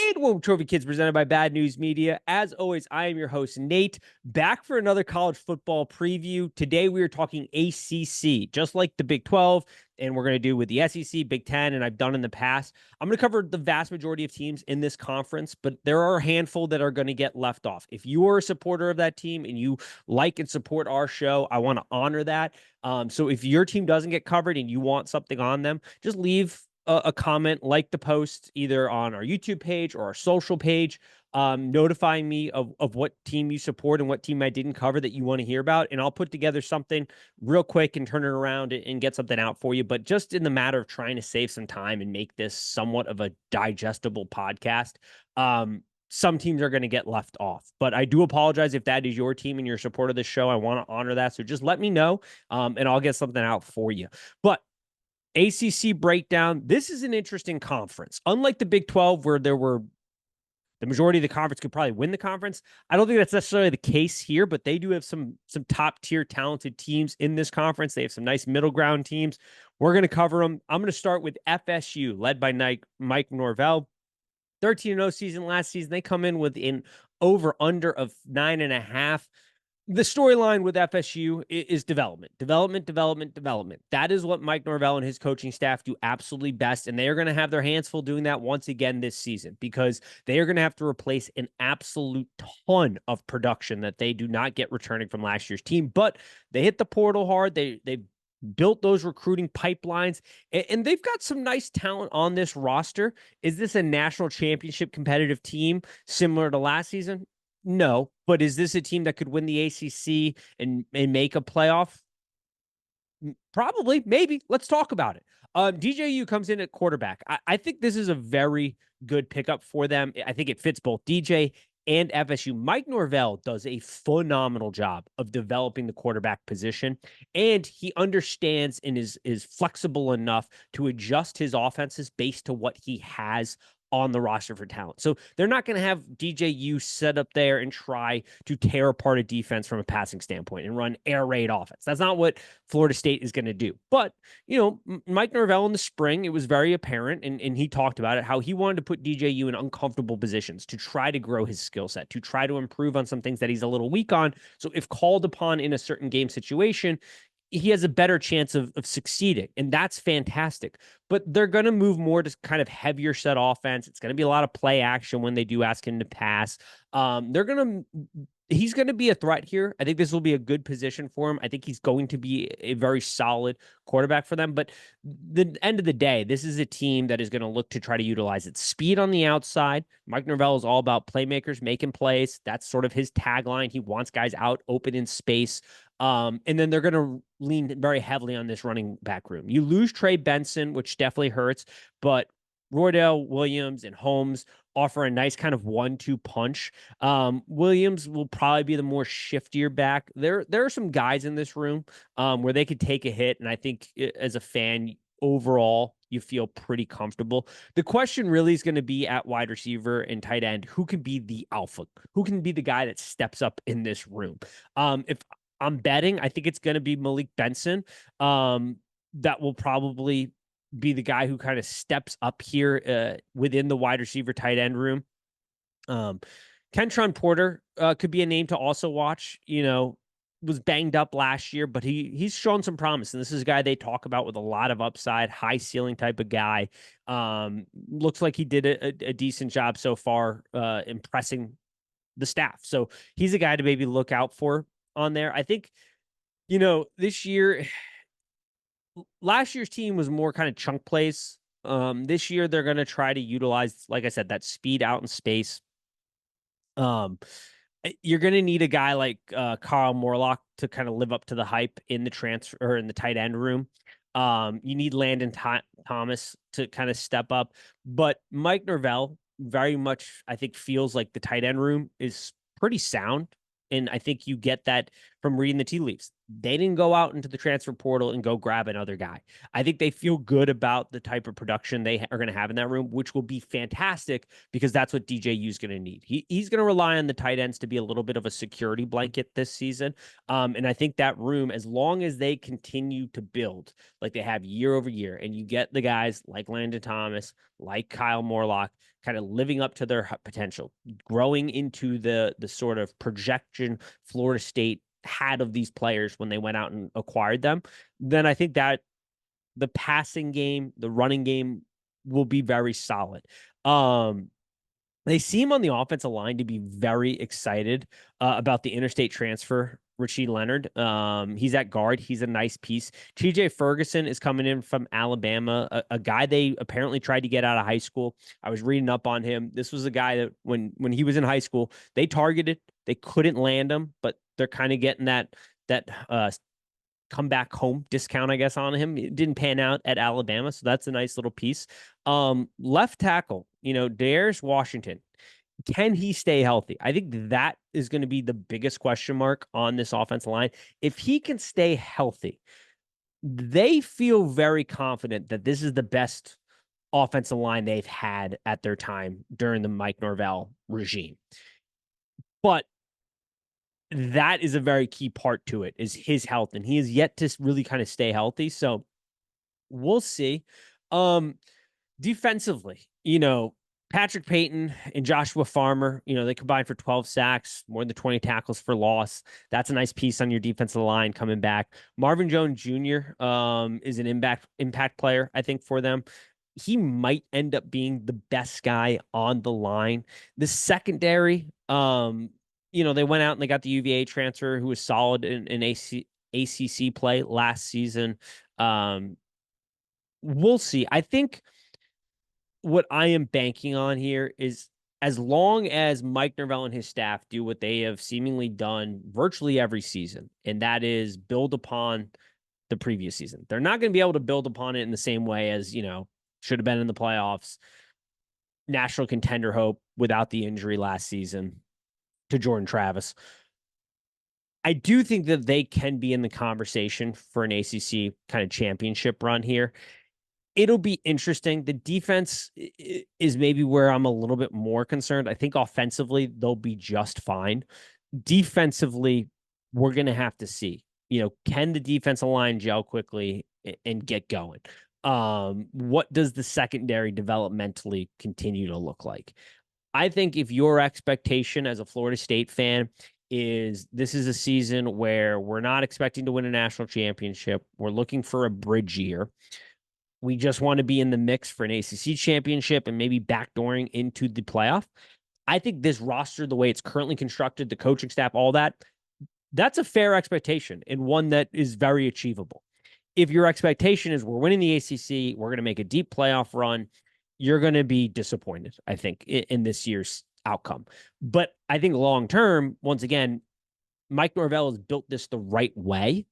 And Whoa Trophy Kids presented by Bad News Media. As always, I am your host, Nate, back for another college football preview. Today we are talking ACC, just like the Big 12, and we're going to do with the SEC, Big 10, and I've done in the past. I'm going to cover the vast majority of teams in this conference, but there are a handful that are going to get left off. If you are a supporter of that team and you like and support our show, I want to honor that. So if your team doesn't get covered and you want something on them, just leave a comment, like the post either on our YouTube page or our social page, notifying me of what team you support and what team I didn't cover that you want to hear about. And I'll put together something real quick and turn it around and get something out for you. But just in the matter of trying to save some time and make this somewhat of a digestible podcast, some teams are going to get left off. But I do apologize if that is your team and you're a supporter of this show. I want to honor that. So just let me know, and I'll get something out for you. But ACC breakdown. This is an interesting conference. Unlike the Big 12, where there were the majority of the conference could probably win the conference, I don't think that's necessarily the case here, but they do have some top tier talented teams in this conference. They have some nice middle ground teams. We're going to cover them. I'm going to start with FSU, led by Mike Norvell. 13-0 season last season. They come in with an over-under of 9.5. The storyline with FSU is development. That is what Mike Norvell and his coaching staff do absolutely best, and they are going to have their hands full doing that once again this season because they are going to have to replace an absolute ton of production that they do not get returning from last year's team. But they hit the portal hard. They built those recruiting pipelines, and they've got some nice talent on this roster. Is this a national championship competitive team similar to last season? No, but is this a team that could win the ACC and make a playoff? Probably, maybe. Let's talk about it. DJU comes in at quarterback. I think this is a very good pickup for them. I think it fits both DJ and FSU. Mike Norvell does a phenomenal job of developing the quarterback position, and he understands and is flexible enough to adjust his offenses based to what he has on the roster for talent. So they're not going to have DJU set up there and try to tear apart a defense from a passing standpoint and run air raid offense. That's not what Florida State is going to do. But, you know, Mike Norvell in the spring, it was very apparent, and he talked about it, how he wanted to put DJU in uncomfortable positions to try to grow his skill set, to try to improve on some things that he's a little weak on. So if called upon in a certain game situation, he has a better chance of succeeding, and that's fantastic. But they're going to move more to kind of heavier set offense. It's going to be a lot of play action when they do ask him to pass. He's going to be a threat here. I think this will be a good position for him. I think he's going to be a very solid quarterback for them. But the end of the day, this is a team that is going to look to try to utilize its speed on the outside. Mike Norvell is all about playmakers making plays. That's sort of his tagline. He wants guys out open in space. And then they're going to lean very heavily on this running back room. You lose Trey Benson, which definitely hurts, but Roydell, Williams, and Holmes offer a nice kind of 1-2 punch. Williams will probably be the more shiftier back. There are some guys in this room where they could take a hit, and I think as a fan, overall, you feel pretty comfortable. The question really is going to be at wide receiver and tight end, who can be the alpha? Who can be the guy that steps up in this room? If I'm betting, I think it's going to be Malik Benson. That will probably be the guy who kind of steps up here within the wide receiver tight end room. Kentron Porter could be a name to also watch. You know, was banged up last year, but he's shown some promise. And this is a guy they talk about with a lot of upside, high ceiling type of guy. Looks like he did a decent job so far, impressing the staff. So he's a guy to maybe look out for on there. I think, you know, last year's team was more kind of chunk plays. This year they're going to try to utilize, like I said, that speed out in space. You're going to need a guy like Carl Morlock to kind of live up to the hype in the transfer or in the tight end room. You need Landon Thomas to kind of step up, but Mike Norvell very much, I think, feels like the tight end room is pretty sound. And I think you get that from reading the tea leaves. They didn't go out into the transfer portal and go grab another guy. I think they feel good about the type of production they are going to have in that room, which will be fantastic because that's what DJU is going to need. He's going to rely on the tight ends to be a little bit of a security blanket this season. And I think that room, as long as they continue to build like they have year over year, and you get the guys like Landon Thomas, like Kyle Morlock, kind of living up to their potential, growing into the sort of projection Florida State had of these players when they went out and acquired them, then I think that the passing game, the running game will be very solid. They seem on the offensive line to be very excited about the interstate transfer, Rasheed Leonard. He's at guard. He's a nice piece. TJ Ferguson is coming in from Alabama, a guy they apparently tried to get out of high school. I was reading up on him. This was a guy that when he was in high school, they targeted. They couldn't land him, but they're kind of getting that come back home discount, I guess, on him. It didn't pan out at Alabama, so that's a nice little piece. Left tackle, Darius Washington. Can he stay healthy? I think that is going to be the biggest question mark on this offensive line. If he can stay healthy, they feel very confident that this is the best offensive line they've had at their time during the Mike Norvell regime. But that is a very key part to it, is his health, and he is yet to really kind of stay healthy. So we'll see. Defensively, Patrick Payton and Joshua Farmer, they combined for 12 sacks, more than 20 tackles for loss. That's a nice piece on your defensive line coming back. Marvin Jones Jr. Is an impact player, I think, for them. He might end up being the best guy on the line. The secondary, they went out and they got the UVA transfer who was solid in ACC play last season. We'll see. I think what I am banking on here is, as long as Mike Norvell and his staff do what they have seemingly done virtually every season, and that is build upon the previous season. They're not going to be able to build upon it in the same way as, should have been in the playoffs, national contender hope without the injury last season to Jordan Travis. I do think that they can be in the conversation for an ACC kind of championship run here. It'll be interesting. The defense is maybe where I'm a little bit more concerned. I think offensively, they'll be just fine. Defensively, we're going to have to see, can the defensive line gel quickly and get going? What does the secondary developmentally continue to look like? I think if your expectation as a Florida State fan is this is a season where we're not expecting to win a national championship, we're looking for a bridge year, we just want to be in the mix for an ACC championship and maybe backdooring into the playoff, I think this roster, the way it's currently constructed, the coaching staff, all that, that's a fair expectation and one that is very achievable. If your expectation is we're winning the ACC, we're going to make a deep playoff run, you're going to be disappointed, I think, in this year's outcome. But I think long-term, once again, Mike Norvell has built this the right way,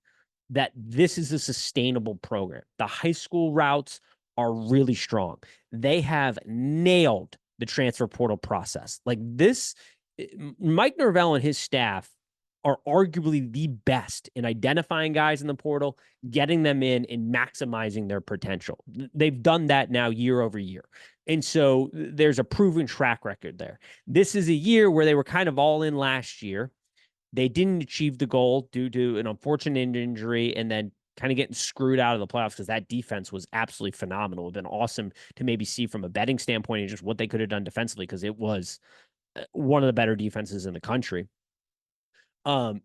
that this is a sustainable program. The high school routes are really strong. They have nailed the transfer portal process. Like this, Mike Norvell and his staff are arguably the best in identifying guys in the portal, getting them in, and maximizing their potential. They've done that now year over year. And so there's a proven track record there. This is a year where they were kind of all in last year. They didn't achieve the goal due to an unfortunate injury and then kind of getting screwed out of the playoffs because that defense was absolutely phenomenal. It would have been awesome to maybe see from a betting standpoint and just what they could have done defensively, because it was one of the better defenses in the country.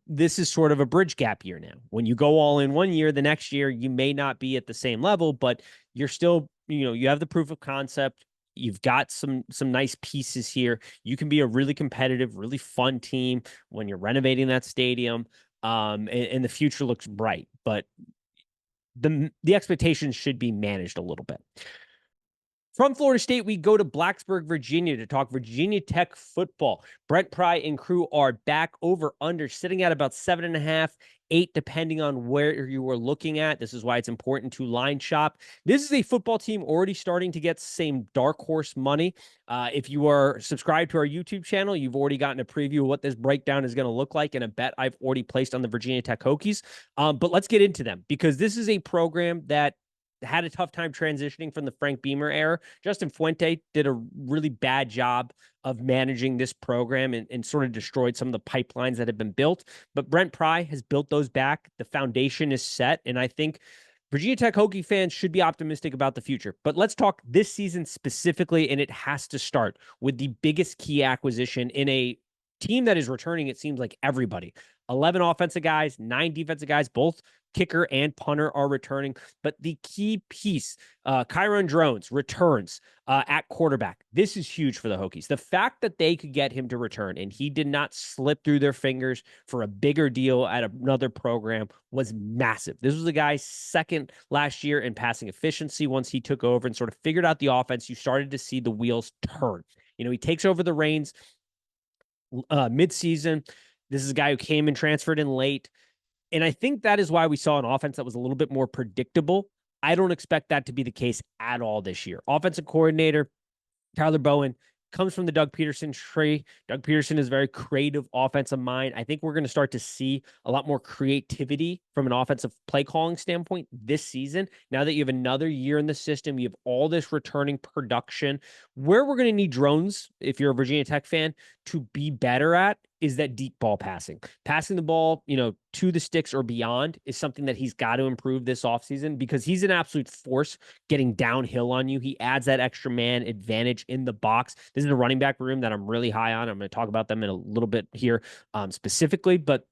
This is sort of a bridge gap year now. When you go all in one year, the next year you may not be at the same level, but you're still, you have the proof of concept. You've got some nice pieces here. You can be a really competitive, really fun team when you're renovating that stadium. And the future looks bright, but the expectations should be managed a little bit. From Florida State, we go to Blacksburg, Virginia to talk Virginia Tech football. Brent Pry and crew are back. Over under sitting at about 7.5. 8, depending on where you were looking at. This is why it's important to line shop. This is a football team already starting to get same dark horse money. If you are subscribed to our YouTube channel, you've already gotten a preview of what this breakdown is going to look like and a bet I've already placed on the Virginia Tech Hokies. But let's get into them, because this is a program that had a tough time transitioning from the Frank Beamer era. Justin Fuente did a really bad job of managing this program and sort of destroyed some of the pipelines that have been built. But Brent Pry has built those back. The foundation is set. And I think Virginia Tech Hokie fans should be optimistic about the future. But let's talk this season specifically, and it has to start with the biggest key acquisition in a team that is returning, it seems like, everybody. 11 offensive guys, 9 defensive guys, both kicker and punter are returning. But the key piece, Kyron Drones returns at quarterback. This is huge for the Hokies. The fact that they could get him to return and he did not slip through their fingers for a bigger deal at another program was massive. This was the guy's second last year in passing efficiency. Once he took over and sort of figured out the offense, you started to see the wheels turn. He takes over the reins mid-season. This is a guy who came and transferred in late. And I think that is why we saw an offense that was a little bit more predictable. I don't expect that to be the case at all this year. Offensive coordinator Tyler Bowen comes from the Doug Peterson tree. Doug Peterson is a very creative offensive mind. I think we're going to start to see a lot more creativity from an offensive play calling standpoint this season. Now that you have another year in the system, you have all this returning production. Where we're going to need Drones, if you're a Virginia Tech fan, to be better at is that deep ball passing. Passing the ball, to the sticks or beyond is something that he's got to improve this offseason, because he's an absolute force getting downhill on you. He adds that extra man advantage in the box. This is a running back room that I'm really high on. I'm going to talk about them in a little bit here specifically. But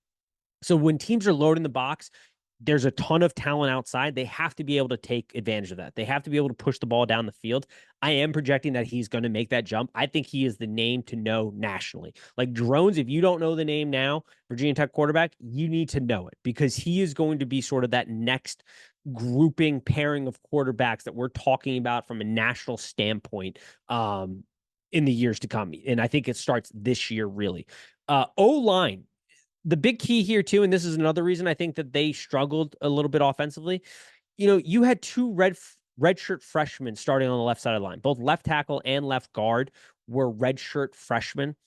so when teams are loading the box, there's a ton of talent outside. They have to be able to take advantage of that. They have to be able to push the ball down the field. I am projecting that he's going to make that jump. I think he is the name to know nationally. Like Drones, if you don't know the name now, Virginia Tech quarterback, you need to know it, because he is going to be sort of that next grouping pairing of quarterbacks that we're talking about from a national standpoint in the years to come. And I think it starts this year, really. O-line. The big key here too, and this is another reason I think that they struggled a little bit offensively. You had 2 redshirt freshmen starting on the left side of the line. Both left tackle and left guard were redshirt freshmen.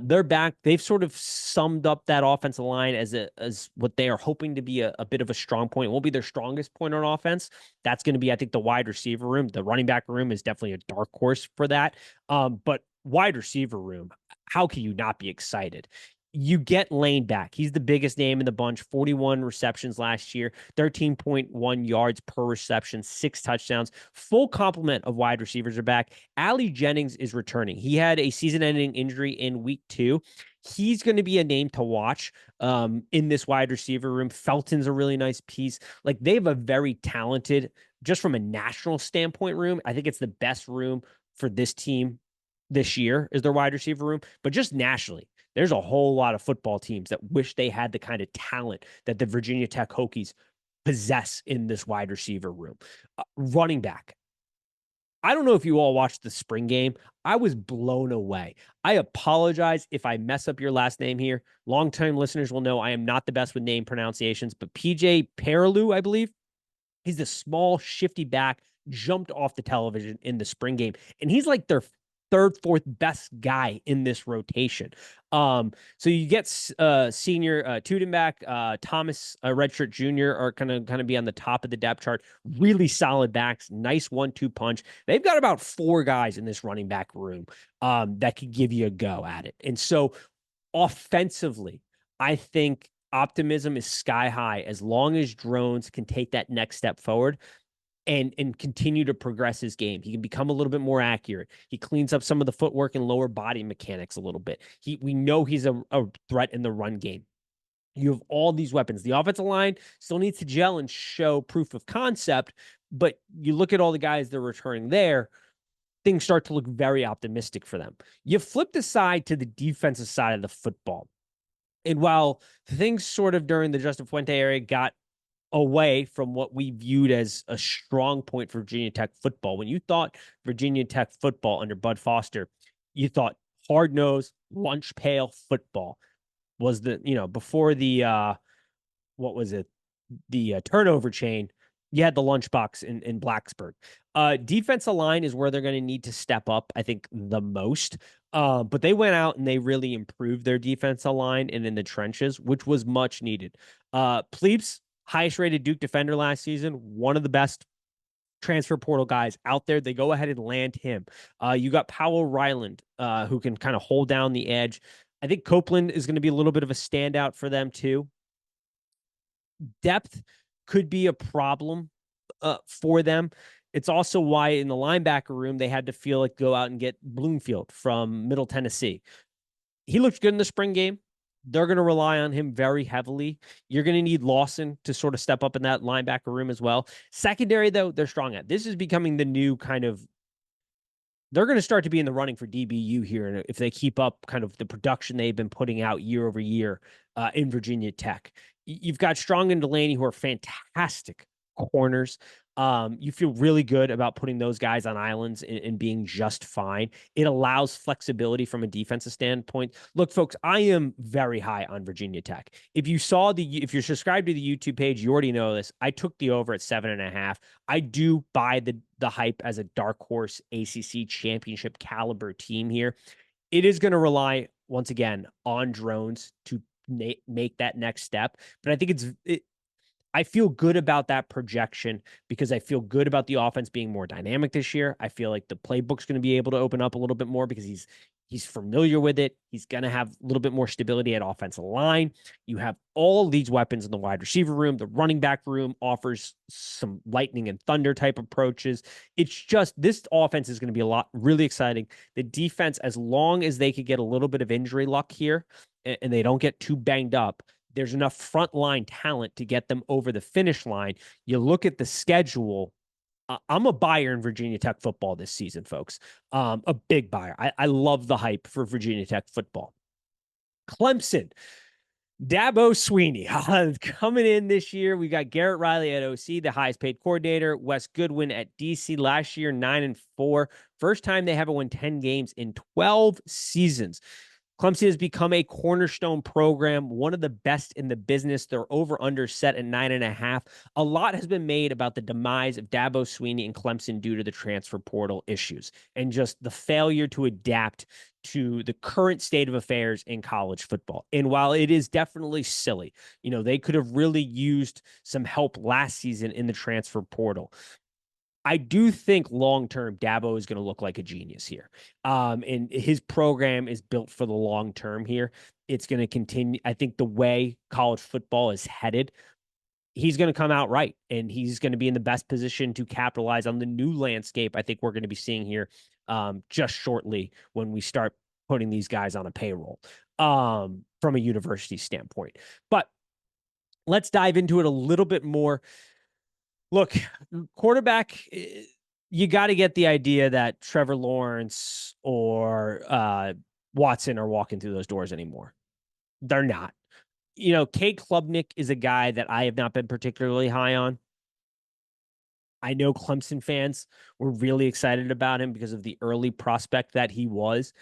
They're back. They've sort of summed up that offensive line as what they are hoping to be a bit of a strong point. It won't be their strongest point on offense. That's going to be, I think, the wide receiver room. The running back room is definitely a dark horse for that. But wide receiver room, how can you not be excited? You get Lane back. He's the biggest name in the bunch. 41 receptions last year, 13.1 yards per reception, 6 touchdowns. Full complement of wide receivers are back. Ali Jennings is returning. He had a season-ending injury in week 2. He's going to be a name to watch in this wide receiver room. Felton's a really nice piece. Like, they have a very talented, just from a national standpoint, room. I think it's the best room for this team this year is their wide receiver room, but just nationally, there's a whole lot of football teams that wish they had the kind of talent that the Virginia Tech Hokies possess in this wide receiver room. Running back. I don't know if you all watched the spring game. I was blown away. I apologize if I mess up your last name here. Longtime listeners will know I am not the best with name pronunciations, but PJ Perilou, I believe, he's the small, shifty back, jumped off the television in the spring game, and he's like their 3rd, 4th best guy in this rotation. So you get senior Tuden back, Thomas Redshirt Jr. are kind of be on the top of the depth chart. Really solid backs, nice 1-2 punch. They've got about 4 guys in this running back room that could give you a go at it. And so offensively, I think optimism is sky high as long as Drones can take that next step forward and continue to progress his game. He can become a little bit more accurate. He cleans up some of the footwork and lower body mechanics a little bit. We know he's a threat in the run game. You have all these weapons. The offensive line still needs to gel and show proof of concept, but you look at all the guys that are returning there, things start to look very optimistic for them. You flip the side to the defensive side of the football. And while things sort of during the Justin Fuente era got away from what we viewed as a strong point for Virginia Tech football, when you thought Virginia Tech football under Bud Foster, you thought hard-nosed, lunch pail football was the, before the what was it? The turnover chain, you had the lunchbox in Blacksburg. Defensive line is where they're going to need to step up, I think, the most. But they went out and they really improved their defensive line and in the trenches, which was much needed. Plebes, highest rated Duke defender last season, one of the best transfer portal guys out there. They go ahead and land him. You got Powell Ryland, who can kind of hold down the edge. I think Copeland is going to be a little bit of a standout for them too. Depth could be a problem for them. It's also why in the linebacker room, they had to go out and get Bloomfield from Middle Tennessee. He looked good in the spring game. They're going to rely on him very heavily. You're going to need Lawson to sort of step up in that linebacker room as well. Secondary, though, they're strong at. This is becoming the new kind of, they're going to start to be in the running for DBU here. And if they keep up kind of the production they've been putting out year over year in Virginia Tech, you've got Strong and Delaney, who are fantastic corners. You feel really good about putting those guys on islands and being just fine. It allows flexibility from a defensive standpoint. Look, folks, I am very high on Virginia Tech. If you're subscribed to the YouTube page, you already know this. I took the over at 7.5. I do buy the hype as a dark horse ACC championship caliber team here. It is going to rely once again on drones to make that next step, but I think I feel good about that projection because I feel good about the offense being more dynamic this year. I feel like the playbook's going to be able to open up a little bit more because he's familiar with it. He's going to have a little bit more stability at offensive line. You have all these weapons in the wide receiver room. The running back room offers some lightning and thunder type approaches. It's just, this offense is going to be really exciting. The defense, as long as they could get a little bit of injury luck here and they don't get too banged up, there's enough frontline talent to get them over the finish line. You look at the schedule. I'm a buyer in Virginia Tech football this season, folks. A big buyer. I love the hype for Virginia Tech football. Clemson, Dabo Swinney coming in this year. We got Garrett Riley at OC, the highest paid coordinator. Wes Goodwin at DC last year, 9-4. First time they haven't won 10 games in 12 seasons. Clemson has become a cornerstone program, one of the best in the business. They're over-under set at 9.5. A lot has been made about the demise of Dabo Swinney and Clemson due to the transfer portal issues and just the failure to adapt to the current state of affairs in college football. And while it is definitely silly, they could have really used some help last season in the transfer portal. I do think long-term Dabo is going to look like a genius here. And his program is built for the long term here. It's going to continue. I think the way college football is headed, he's going to come out right, and he's going to be in the best position to capitalize on the new landscape I think we're going to be seeing here just shortly when we start putting these guys on a payroll from a university standpoint. But let's dive into it a little bit more. Look, quarterback, you got to get the idea that Trevor Lawrence or Watson are walking through those doors anymore. They're not. Cade Klubnik is a guy that I have not been particularly high on. I know Clemson fans were really excited about him because of the early prospect that he was,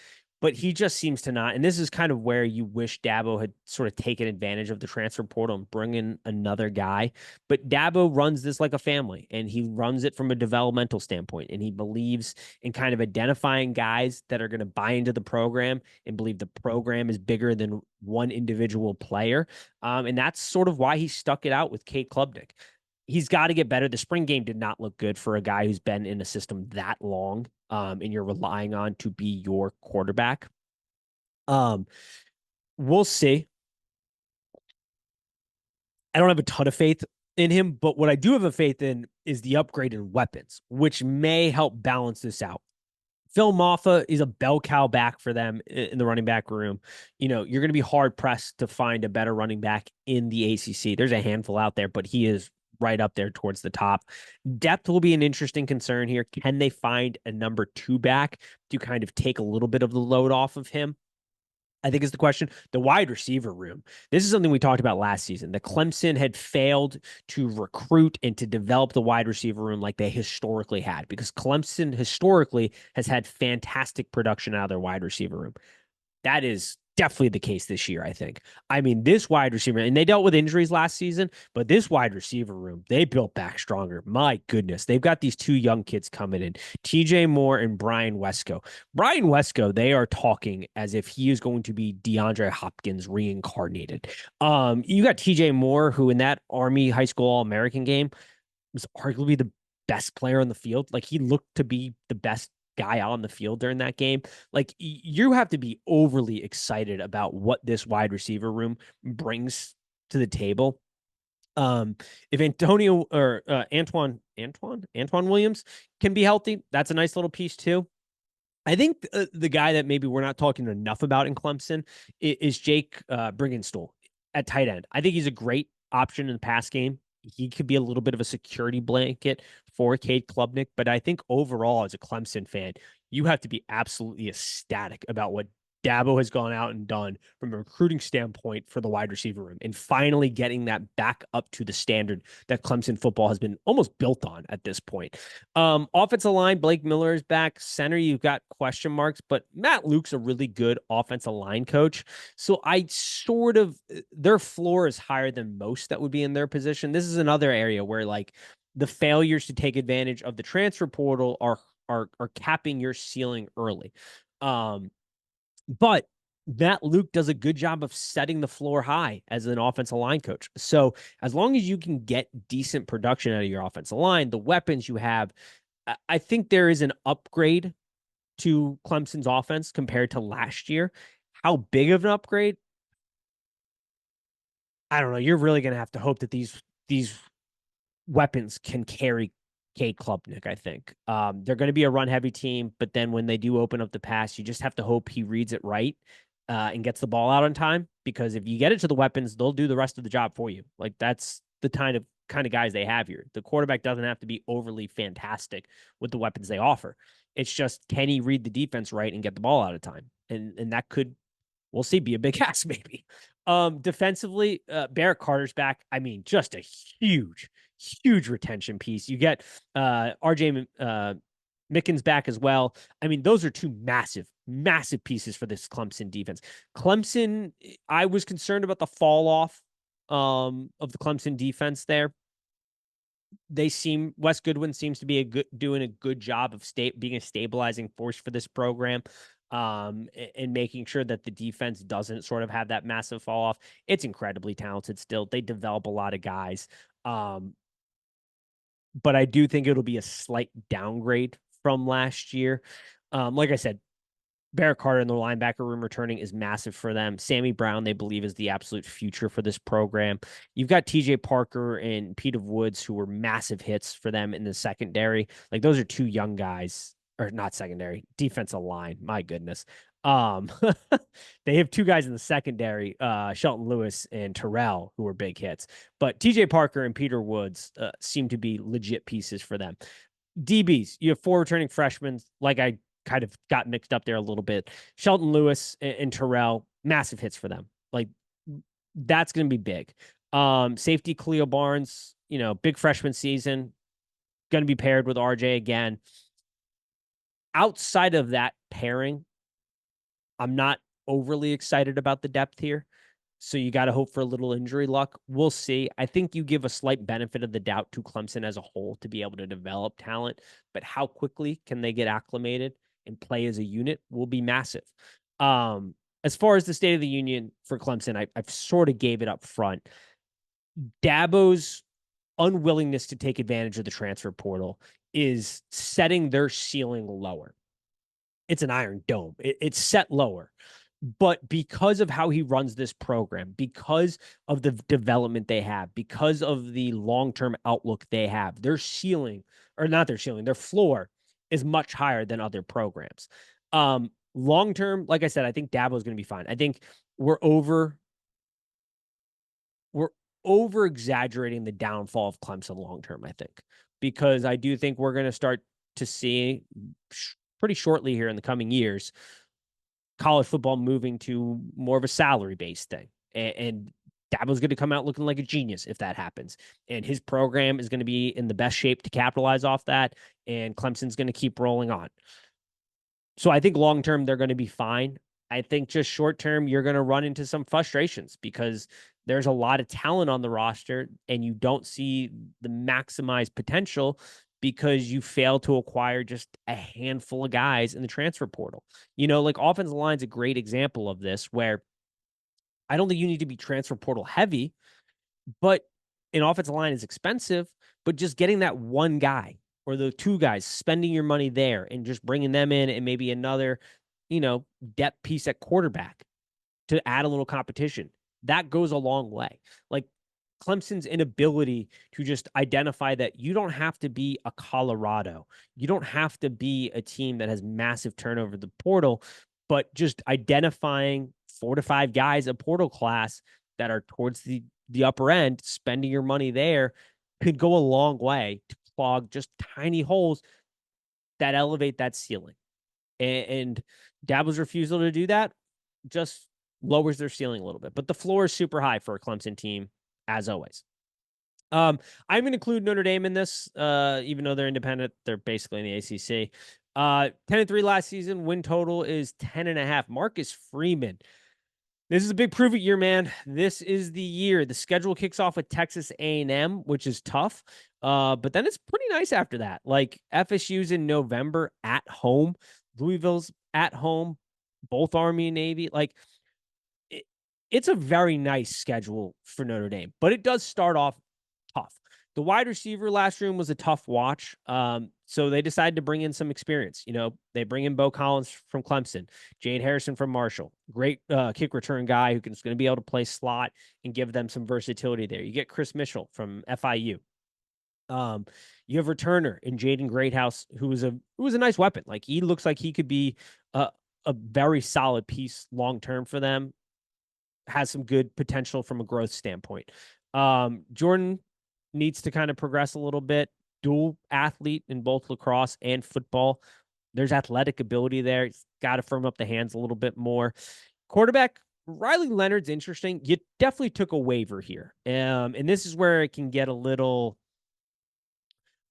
but he just seems to not. And this is kind of where you wish Dabo had sort of taken advantage of the transfer portal and bring in another guy. But Dabo runs this like a family, and he runs it from a developmental standpoint. And he believes in kind of identifying guys that are going to buy into the program and believe the program is bigger than one individual player. And that's sort of why he stuck it out with Cade Klubnik. He's got to get better. The spring game did not look good for a guy who's been in a system that long. And you're relying on to be your quarterback. We'll see. I don't have a ton of faith in him, but what I do have a faith in is the upgrade in weapons, which may help balance this out. Phil Maffa is a bell cow back for them in the running back room. You're going to be hard pressed to find a better running back in the ACC. There's a handful out there, but he is right up there towards the top. Depth will be an interesting concern here. Can they find a number 2 back to kind of take a little bit of the load off of him? I think is the question. The wide receiver room. This is something we talked about last season. The Clemson had failed to recruit and to develop the wide receiver room like they historically had, because Clemson historically has had fantastic production out of their wide receiver room. That is definitely the case this year, I think. I mean, this wide receiver, and they dealt with injuries last season, but this wide receiver room, they built back stronger. My goodness. They've got these two young kids coming in, TJ Moore and Brian Wesco. Brian Wesco, they are talking as if he is going to be DeAndre Hopkins reincarnated. You got TJ Moore, who in that Army high school All-American game was arguably the best player on the field. Like, he looked to be the best guy on the field during that game. Like, you have to be overly excited about what this wide receiver room brings to the table. If Antonio or Antoine Williams can be healthy, that's a nice little piece too. I think the guy that maybe we're not talking enough about in Clemson is Jake Briggenstool at tight end. I think he's a great option in the pass game. He could be a little bit of a security blanket for Cade Klubnik, but I think overall, as a Clemson fan, you have to be absolutely ecstatic about what Dabo has gone out and done from a recruiting standpoint for the wide receiver room, and finally getting that back up to the standard that Clemson football has been almost built on at this point. Offensive line, Blake Miller is back. Center, you've got question marks, but Matt Luke's a really good offensive line coach. So their floor is higher than most that would be in their position. This is another area where, like, the failures to take advantage of the transfer portal are capping your ceiling early. But Matt Luke does a good job of setting the floor high as an offensive line coach. So as long as you can get decent production out of your offensive line, the weapons you have, I think there is an upgrade to Clemson's offense compared to last year. How big of an upgrade? I don't know. You're really going to have to hope that these weapons can carry Cade Klubnik, I think. They're going to be a run-heavy team, but then when they do open up the pass, you just have to hope he reads it right and gets the ball out on time, because if you get it to the weapons, they'll do the rest of the job for you. Like, that's the kind of guys they have here. The quarterback doesn't have to be overly fantastic with the weapons they offer. It's just, can he read the defense right and get the ball out of time? And that could, we'll see, be a big ask maybe. Defensively, Barrett Carter's back. I mean, just a huge retention piece. You get RJ Mickens back as well. I mean, those are two massive pieces for this Clemson defense. Clemson, I was concerned about the fall off of the Clemson defense there. Wes Goodwin seems to be doing a good job of being a stabilizing force for this program. And making sure that the defense doesn't sort of have that massive fall off. It's incredibly talented still. They develop a lot of guys. But I do think it'll be a slight downgrade from last year. Like I said, Barrett Carter in the linebacker room returning is massive for them. Sammy Brown, they believe, is the absolute future for this program. You've got TJ Parker and Peter Woods, who were massive hits for them in the secondary. Like, those are two young guys, or not secondary, defensive line. My goodness. They have two guys in the secondary, Shelton Lewis and Terrell, who were big hits. But TJ Parker and Peter Woods seem to be legit pieces for them. DBs, you have 4 returning freshmen, like I kind of got mixed up there a little bit. Shelton Lewis and Terrell, massive hits for them. Like, that's going to be big. Safety Cleo Barnes, big freshman season, going to be paired with RJ again. Outside of that pairing, I'm not overly excited about the depth here. So you got to hope for a little injury luck. We'll see. I think you give a slight benefit of the doubt to Clemson as a whole to be able to develop talent, but how quickly can they get acclimated and play as a unit will be massive. As far as the State of the Union for Clemson, I've sort of gave it up front. Dabo's unwillingness to take advantage of the transfer portal is setting their ceiling lower. It's an iron dome. It's set lower. But because of how he runs this program, because of the development they have, because of the long-term outlook they have, their floor is much higher than other programs. Long-term, like I said, I think Dabo is going to be fine. I think we're over-exaggerating the downfall of Clemson long-term, I think, because I do think we're going to start to see pretty shortly here in the coming years college football moving to more of a salary-based thing. And Dabo's going to come out looking like a genius if that happens. And his program is going to be in the best shape to capitalize off that. And Clemson's going to keep rolling on. So I think long-term, they're going to be fine. I think just short term, you're going to run into some frustrations because there's a lot of talent on the roster and you don't see the maximized potential because you fail to acquire just a handful of guys in the transfer portal. Like offensive line's a great example of this, where I don't think you need to be transfer portal heavy, but an offensive line is expensive, but just getting that one guy or the two guys, spending your money there and just bringing them in and maybe another, depth piece at quarterback to add a little competition, that goes a long way. Like Clemson's inability to just identify that you don't have to be a Colorado. You don't have to be a team that has massive turnover in the portal, but just identifying 4 to 5 guys a portal class that are towards the upper end, spending your money there could go a long way to clog just tiny holes that elevate that ceiling. And Dabo's refusal to do that just lowers their ceiling a little bit. But the floor is super high for a Clemson team, as always. I'm going to include Notre Dame in this, even though they're independent. They're basically in the ACC. 10-3 last season. Win total is 10.5. Marcus Freeman. This is a big prove it year, man. This is the year. The schedule kicks off with Texas A&M, which is tough. But then it's pretty nice after that. Like FSU's in November at home. Louisville's at home. Both Army and Navy. Like it's a very nice schedule for Notre Dame, but it does start off tough. The wide receiver last room was a tough watch. So they decided to bring in some experience. They bring in Bo Collins from Clemson, Jade Harrison from Marshall, great kick return guy who's going to be able to play slot and give them some versatility there. You get Chris Mitchell from FIU. You have returner in Jaden Greathouse, who was a nice weapon. Like he looks like he could be a very solid piece long term for them. Has some good potential from a growth standpoint. Jordan needs to kind of progress a little bit. Dual athlete in both lacrosse and football. There's athletic ability there. He's got to firm up the hands a little bit more. Quarterback, Riley Leonard's interesting. You definitely took a waiver here. And this is where it can get a little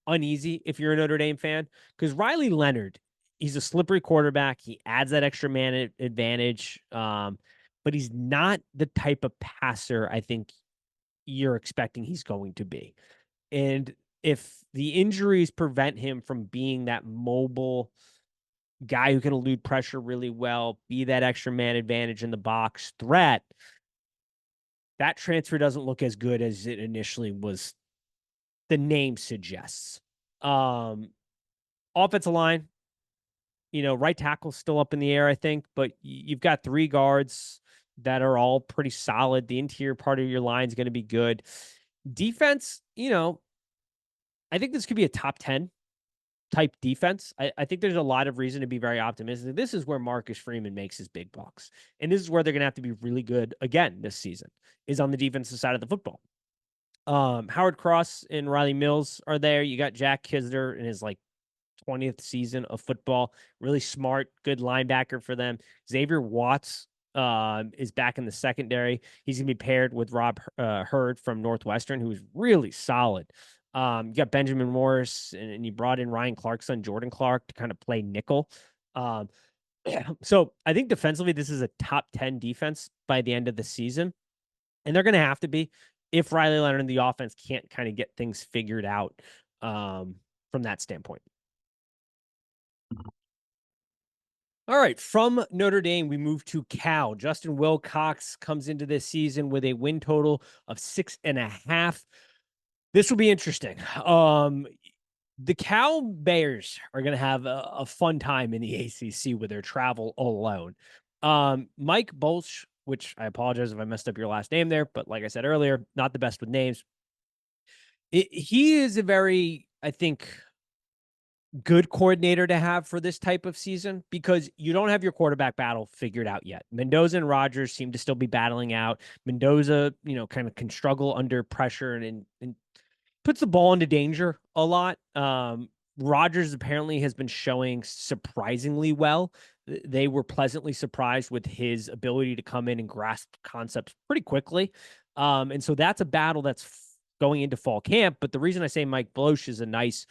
uneasy if you're a Notre Dame fan, because Riley Leonard, he's a slippery quarterback. He adds that extra man advantage. But he's not the type of passer I think you're expecting he's going to be. And if the injuries prevent him from being that mobile guy who can elude pressure really well, be that extra man advantage in the box threat, that transfer doesn't look as good as it initially was. The name suggests. Offensive line, right tackle still up in the air, I think, but you've got 3 guards that are all pretty solid. The interior part of your line is going to be good. Defense, I think this could be a top 10 type defense. I think there's a lot of reason to be very optimistic. This is where Marcus Freeman makes his big bucks. And this is where they're going to have to be really good again this season, is on the defensive side of the football. Howard Cross and Riley Mills are there. You got Jack Kisner in his 20th season of football. Really smart, good linebacker for them. Xavier Watts is back in the secondary. He's going to be paired with Rob Hurd from Northwestern, who's really solid. You got Benjamin Morris, and you brought in Ryan Clark's son, Jordan Clark, to kind of play nickel. So I think defensively, this is a top 10 defense by the end of the season. And they're going to have to be if Riley Leonard and the offense can't kind of get things figured out from that standpoint. All right, from Notre Dame, we move to Cal. Justin Wilcox comes into this season with a win total of 6.5. This will be interesting. The Cal Bears are going to have a fun time in the ACC with their travel alone. Mike Bolsch, which I apologize if I messed up your last name there, but like I said earlier, not the best with names. He is a very, I think, good coordinator to have for this type of season, because you don't have your quarterback battle figured out yet. Mendoza and Rogers seem to still be battling out. Mendoza, kind of can struggle under pressure and puts the ball into danger a lot. Rogers apparently has been showing surprisingly well. They were pleasantly surprised with his ability to come in and grasp concepts pretty quickly. And so that's a battle that's going into fall camp. But the reason I say Mike Bloch is a nice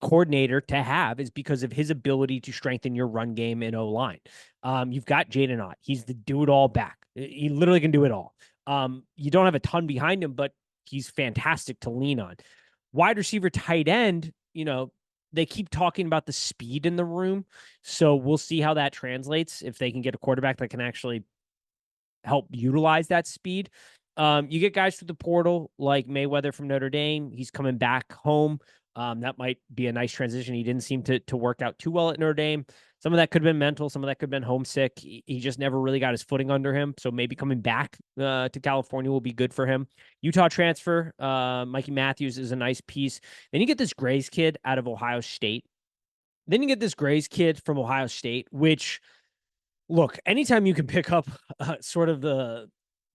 coordinator to have is because of his ability to strengthen your run game and O-line. You've got Jaden Ott. He's the do-it-all back. He literally can do it all. You don't have a ton behind him, but he's fantastic to lean on. Wide receiver, tight end, they keep talking about the speed in the room. So we'll see how that translates if they can get a quarterback that can actually help utilize that speed. You get guys through the portal like Mayweather from Notre Dame. He's coming back home. That might be a nice transition. He didn't seem to work out too well at Notre Dame. Some of that could have been mental. Some of that could have been homesick. He just never really got his footing under him. So maybe coming back to California will be good for him. Utah transfer, Mikey Matthews is a nice piece. Then you get this Grays kid out of Ohio State. Then you get this Grays kid from Ohio State, which, look, anytime you can pick up sort of the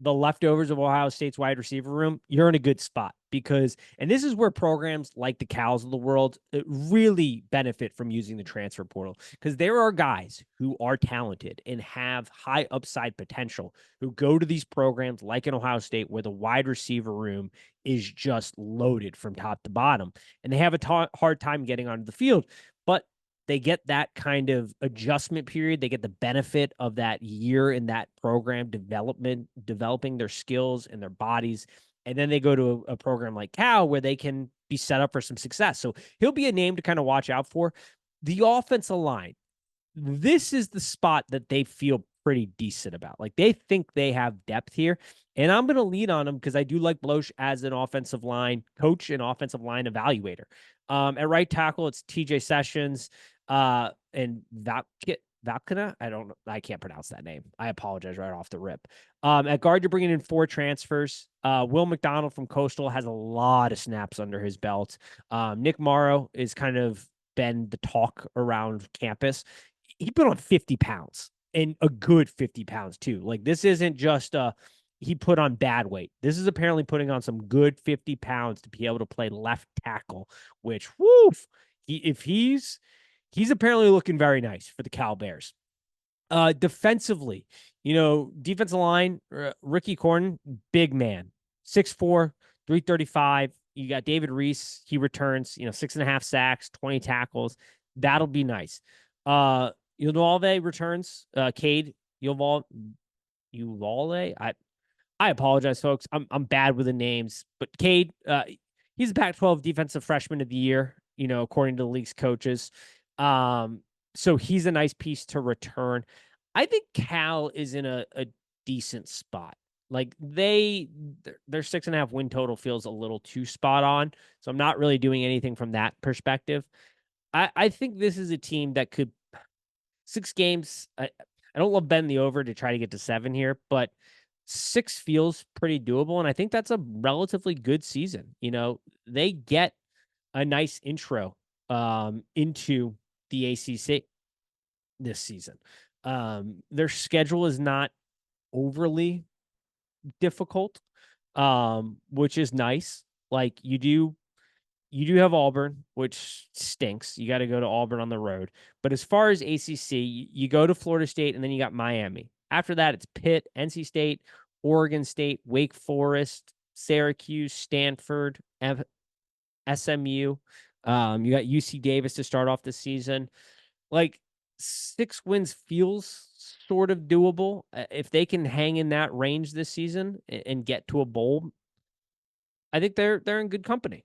leftovers of Ohio State's wide receiver room, you're in a good spot because, and this is where programs like the Cows of the world really benefit from using the transfer portal, because there are guys who are talented and have high upside potential who go to these programs like in Ohio State where the wide receiver room is just loaded from top to bottom, and they have a hard time getting onto the field, but they get that kind of adjustment period. They get the benefit of that year in that program developing their skills and their bodies. And then they go to a program like Cal where they can be set up for some success. So he'll be a name to kind of watch out for. The offensive line, this is the spot that they feel pretty decent about. Like, they think they have depth here. And I'm going to lead on them because I do like Bloch as an offensive line coach and offensive line evaluator. At right tackle, it's TJ Sessions. And Valkina, I can't pronounce that name. I apologize right off the rip. At guard, you're bringing in 4 transfers. Will McDonald from Coastal has a lot of snaps under his belt. Nick Morrow is kind of been the talk around campus. He put on 50 pounds and a good 50 pounds too. Like, this isn't just he put on bad weight. This is apparently putting on some good 50 pounds to be able to play left tackle, which, woof, he's apparently looking very nice for the Cal Bears. Defensively, defensive line, Ricky Corn, big man, 6'4", 335. You got David Reese. He returns, 6.5 sacks, 20 tackles. That'll be nice. Uvalde returns. Cade Uvalde. I apologize, folks. I'm bad with the names, but Cade, he's a Pac-12 Defensive Freshman of the Year, according to the league's coaches. So he's a nice piece to return. I think Cal is in a decent spot. Like, their 6.5 win total feels a little too spot on. So I'm not really doing anything from that perspective. I think this is a team that could 6 games. I don't love betting the over to try to get to 7 here, but 6 feels pretty doable. And I think that's a relatively good season. They get a nice intro into the ACC this season. Their schedule is not overly difficult, which is nice. Like, you do have Auburn, which stinks. You got to go to Auburn on the road. But as far as ACC, you go to Florida State, and then you got Miami. After that, it's Pitt, NC State, Oregon State, Wake Forest, Syracuse, Stanford, SMU. You got UC Davis to start off the season. Like, 6 wins feels sort of doable. If they can hang in that range this season and get to a bowl, I think they're in good company.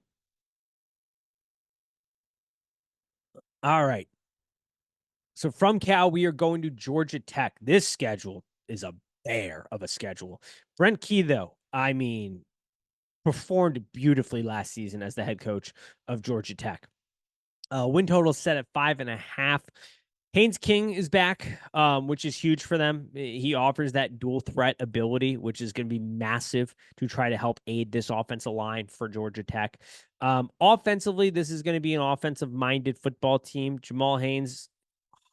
All right. So from Cal, we are going to Georgia Tech. This schedule is a bear of a schedule. Brent Key, though, performed beautifully last season as the head coach of Georgia Tech. Win total set at 5.5. Haynes King is back, which is huge for them. He offers that dual threat ability, which is going to be massive to try to help aid this offensive line for Georgia Tech. Offensively, this is going to be an offensive-minded football team. Jamal Haynes,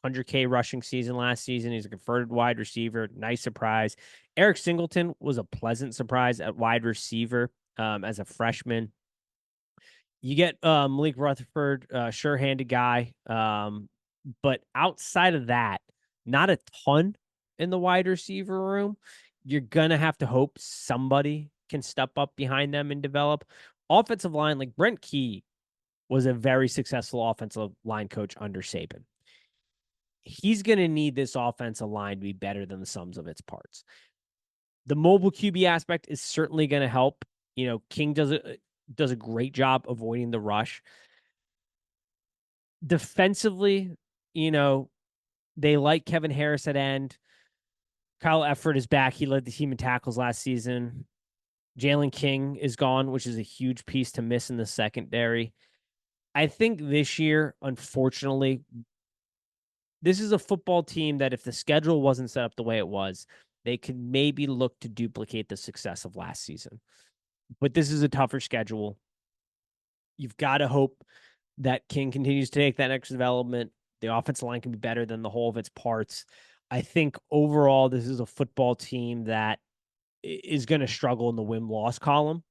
100K rushing season last season. He's a converted wide receiver. Nice surprise. Eric Singleton was a pleasant surprise at wide receiver as a freshman. You get Malik Rutherford, sure-handed guy. But outside of that, not a ton in the wide receiver room. You're going to have to hope somebody can step up behind them and develop. Offensive line, like Brent Key, was a very successful offensive line coach under Saban. He's going to need this offensive line to be better than the sums of its parts. The mobile QB aspect is certainly going to help. King does a great job avoiding the rush. Defensively, they like Kevin Harris at end. Kyle Efford is back. He led the team in tackles last season. Jalen King is gone, which is a huge piece to miss in the secondary. I think this year, unfortunately, this is a football team that if the schedule wasn't set up the way it was, they could maybe look to duplicate the success of last season. But this is a tougher schedule. You've got to hope that King continues to take that next development. The offensive line can be better than the whole of its parts. I think overall, this is a football team that is going to struggle in the win-loss column,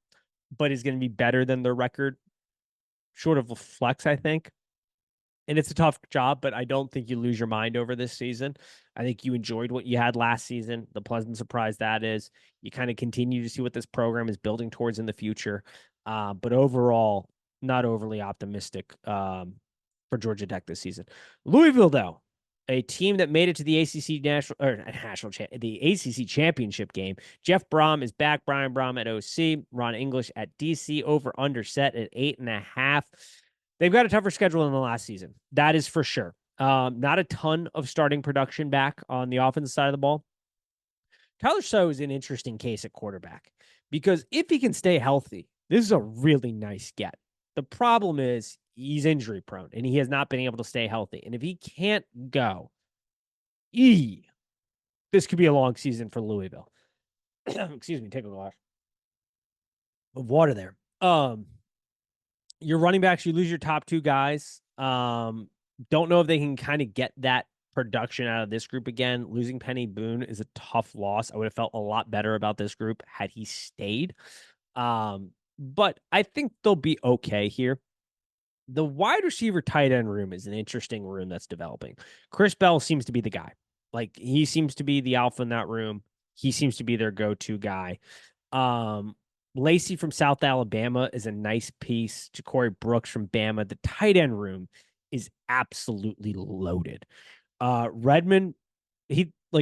but is going to be better than their record, short of a flex, I think. And it's a tough job, but I don't think you lose your mind over this season. I think you enjoyed what you had last season. The pleasant surprise that is, you kind of continue to see what this program is building towards in the future. But overall, not overly optimistic for Georgia Tech this season. Louisville, though, a team that made it to the the ACC championship game. Jeff Brom is back. Brian Brom at OC. Ron English at DC. Over under set at 8.5. They've got a tougher schedule than the last season. That is for sure. Not a ton of starting production back on the offensive side of the ball. Tyler Sow is an interesting case at quarterback because if he can stay healthy, this is a really nice get. The problem is he's injury prone and he has not been able to stay healthy. And if he can't go, this could be a long season for Louisville. Excuse me, take a glass of water there. Your running backs, you lose your top two guys. Don't know if they can kind of get that production out of this group again. Losing Penny Boone is a tough loss. I would have felt a lot better about this group had he stayed. But I think they'll be okay here. The wide receiver tight end room is an interesting room that's developing. Chris Bell seems to be the guy. Like, he seems to be the alpha in that room. He seems to be their go-to guy. Lacey from South Alabama is a nice piece. Ja'Cory Brooks from Bama. The tight end room is absolutely loaded. Redmond,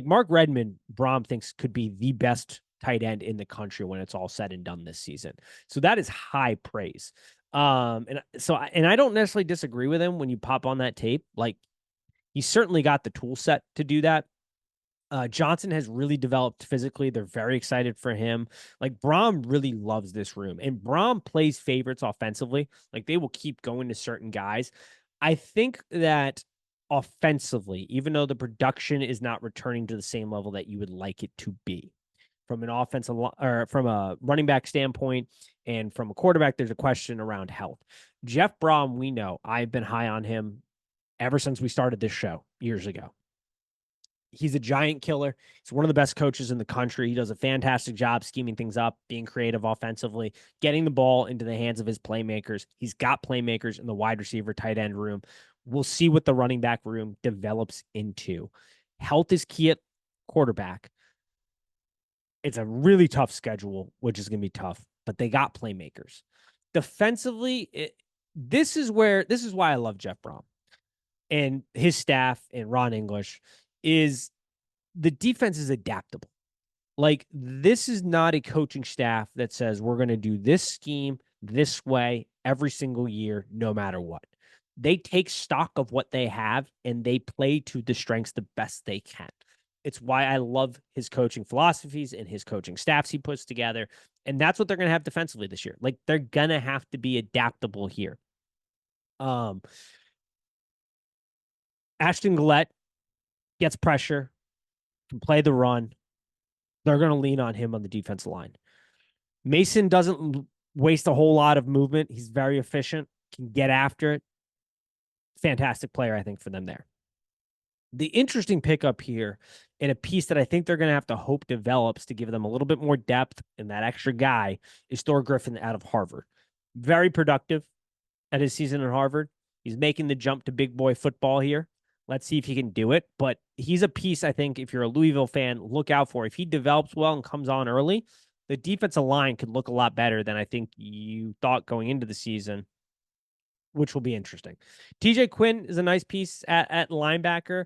Mark Redmond, Brom thinks could be the best tight end in the country when it's all said and done this season. So that is high praise. And I don't necessarily disagree with him when you pop on that tape. Like, he's certainly got the tool set to do that. Johnson has really developed physically. They're very excited for him. Like, Brom really loves this room, and Brom plays favorites offensively. Like, they will keep going to certain guys. I think that offensively, even though the production is not returning to the same level that you would like it to be from an offensive or from a running back standpoint and from a quarterback, there's a question around health. Jeff Brom, we know I've been high on him ever since we started this show years ago. He's a giant killer. He's one of the best coaches in the country. He does a fantastic job scheming things up, being creative offensively, getting the ball into the hands of his playmakers. He's got playmakers in the wide receiver tight end room. We'll see what the running back room develops into. Health is key at quarterback. It's a really tough schedule, which is going to be tough, but they got playmakers. Defensively, this is why I love Jeff Brom and his staff and Ron English. Is the defense is adaptable. Like, this is not a coaching staff that says we're going to do this scheme this way every single year, no matter what. They take stock of what they have and they play to the strengths the best they can. It's why I love his coaching philosophies and his coaching staffs he puts together. And that's what they're going to have defensively this year. Like, they're going to have to be adaptable here. Ashton Gillette gets pressure, can play the run. They're going to lean on him on the defensive line. Mason doesn't waste a whole lot of movement. He's very efficient, can get after it. Fantastic player, I think, for them there. The interesting pickup here, and a piece that I think they're going to have to hope develops to give them a little bit more depth and that extra guy, is Thor Griffin out of Harvard. Very productive at his season at Harvard. He's making the jump to big boy football here. Let's see if he can do it. But he's a piece, I think, if you're a Louisville fan, look out for. If he develops well and comes on early, the defensive line could look a lot better than I think you thought going into the season. which will be interesting. TJ Quinn is a nice piece at linebacker.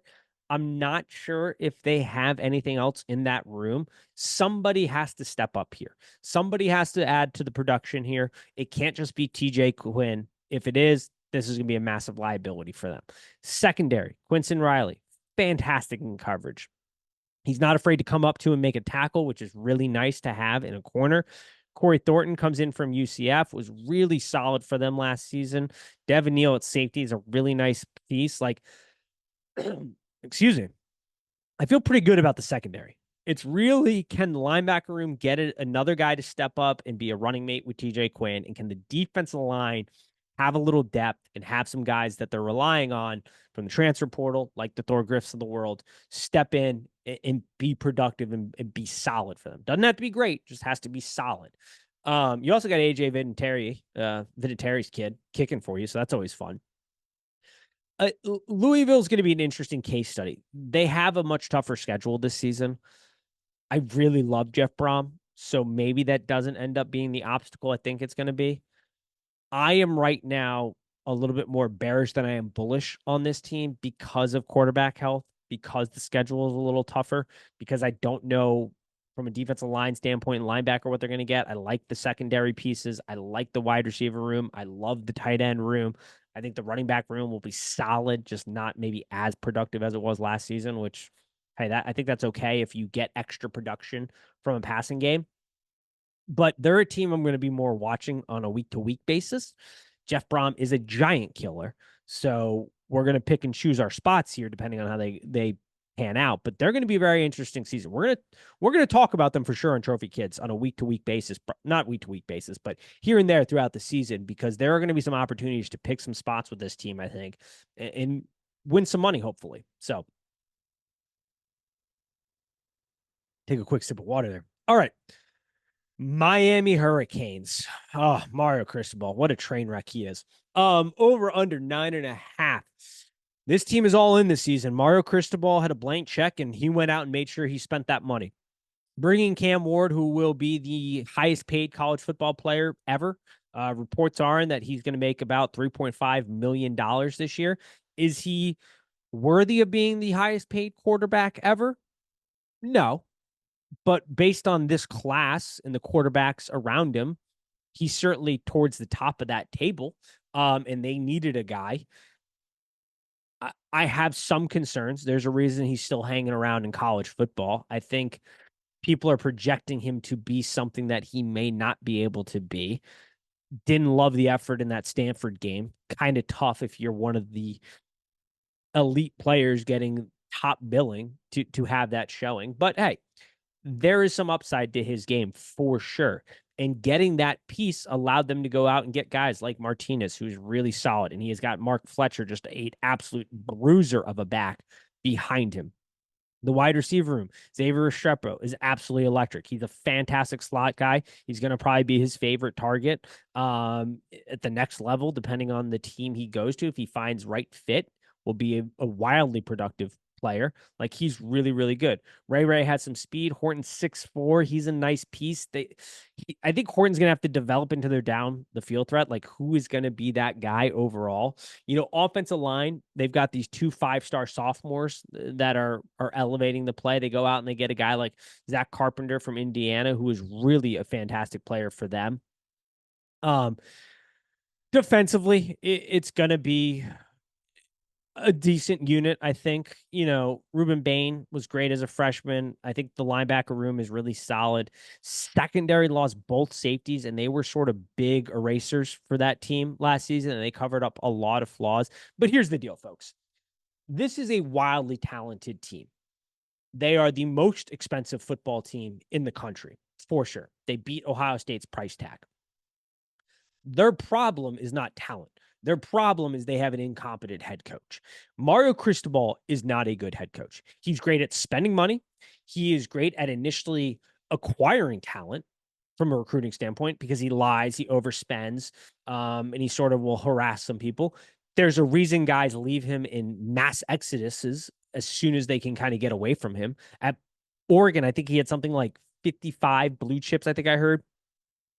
I'm not sure if they have anything else in that room. Somebody has to step up here. Somebody has to add to the production here. It can't just be TJ Quinn. If it is, this is going to be a massive liability for them. Secondary, Quinton Riley, fantastic in coverage. He's not afraid to come up to and make a tackle, which is really nice to have in a corner. Corey Thornton comes in from UCF, was really solid for them last season. Devin Neal at safety is a really nice piece. Like, excuse me, I feel pretty good about the secondary. It's really, can the linebacker room get another guy to step up and be a running mate with TJ Quinn? And can the defensive line have a little depth and have some guys that they're relying on from the transfer portal, like the Thor Griffs of the world, step in and be productive and be solid for them? Doesn't have to be great, just has to be solid. You also got AJ Vinatieri's kid kicking for you, so that's always fun. Louisville is going to be an interesting case study. They have a much tougher schedule this season. I really love Jeff Brom, so maybe that doesn't end up being the obstacle I think it's going to be. I am right now a little bit more bearish than I am bullish on this team because of quarterback health, because the schedule is a little tougher, because I don't know from a defensive line standpoint and linebacker what they're going to get. I like the secondary pieces. I like the wide receiver room. I love the tight end room. I think the running back room will be solid, just not maybe as productive as it was last season, which, hey, I think that's okay if you get extra production from a passing game. But they're a team I'm going to be more watching on a week-to-week basis. Jeff Brom is a giant killer, so we're going to pick and choose our spots here depending on how they pan out. But they're going to be a very interesting season. We're going to talk about them for sure on Trophy Kids on a week-to-week basis, not week-to-week basis, but here and there throughout the season, because there are going to be some opportunities to pick some spots with this team, I think, and win some money, hopefully. So take a quick sip of water there. All right. Miami Hurricanes. Oh, Mario Cristobal. What a train wreck he is. Over under 9.5. This team is all in this season. Mario Cristobal had a blank check, and he went out and made sure he spent that money. Bringing Cam Ward, who will be the highest paid college football player ever. Reports are in that he's going to make about $3.5 million this year. Is he worthy of being the highest paid quarterback ever? No. But based on this class and the quarterbacks around him, he's certainly towards the top of that table. And they needed a guy. I have some concerns. There's a reason he's still hanging around in college football. I think people are projecting him to be something that he may not be able to be. Didn't love the effort in that Stanford game. Kind of tough if you're one of the elite players getting top billing to have that showing. But hey, there is some upside to his game for sure. And getting that piece allowed them to go out and get guys like Martinez, who's really solid. And he has got Mark Fletcher, just an absolute bruiser of a back behind him. The wide receiver room, Xavier Restrepo, is absolutely electric. He's a fantastic slot guy. He's going to probably be his favorite target at the next level, depending on the team he goes to. If he finds right fit, will be a wildly productive player. Like, he's really, really good. Ray has some speed. Horton's 6'4". He's a nice piece. I think Horton's going to have to develop into their down the field threat. Like, who is going to be that guy overall? Offensive line, they've got these 2 5-star sophomores that are elevating the play. They go out and they get a guy like Zach Carpenter from Indiana, who is really a fantastic player for them. Defensively, it's going to be a decent unit, I think. Ruben Bain was great as a freshman. I think the linebacker room is really solid. Secondary lost both safeties, and they were sort of big erasers for that team last season, and they covered up a lot of flaws. But here's the deal, folks. This is a wildly talented team. They are the most expensive football team in the country, for sure. They beat Ohio State's price tag. Their problem is not talent. Their problem is they have an incompetent head coach. Mario Cristobal is not a good head coach. He's great at spending money. He is great at initially acquiring talent from a recruiting standpoint because he lies, he overspends, and he sort of will harass some people. There's a reason guys leave him in mass exoduses as soon as they can kind of get away from him. At Oregon, I think he had something like 55 blue chips, I think I heard,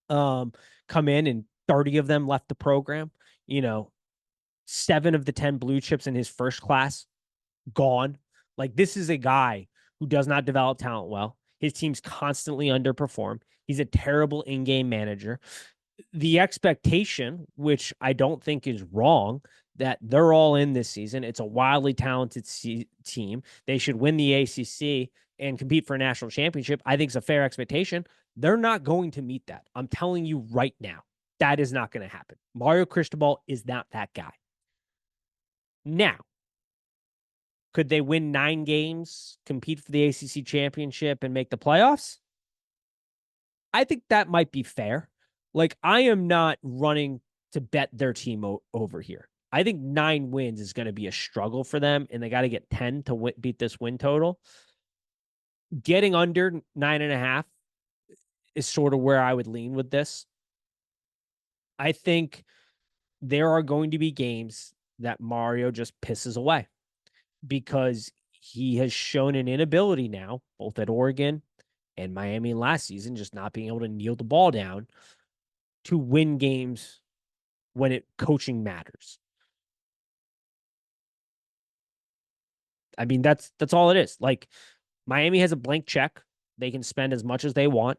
come in, and 30 of them left the program. 7 of the 10 blue chips in his first class gone. Like, this is a guy who does not develop talent well. His teams constantly underperform. He's a terrible in-game manager. The expectation, which I don't think is wrong, that they're all in this season. It's a wildly talented team. They should win the ACC and compete for a national championship. I think it's a fair expectation. They're not going to meet that. I'm telling you right now, that is not going to happen. Mario Cristobal is not that guy. Now, could they win 9 games, compete for the ACC championship, and make the playoffs? I think that might be fair. Like, I am not running to bet their team over here. I think 9 wins is going to be a struggle for them, and they got to get 10 to beat this win total. Getting under 9.5 is sort of where I would lean with this. I think there are going to be games that Mario just pisses away because he has shown an inability now, both at Oregon and Miami last season, just not being able to kneel the ball down to win games when coaching matters. I mean, that's all it is. Like, Miami has a blank check. They can spend as much as they want.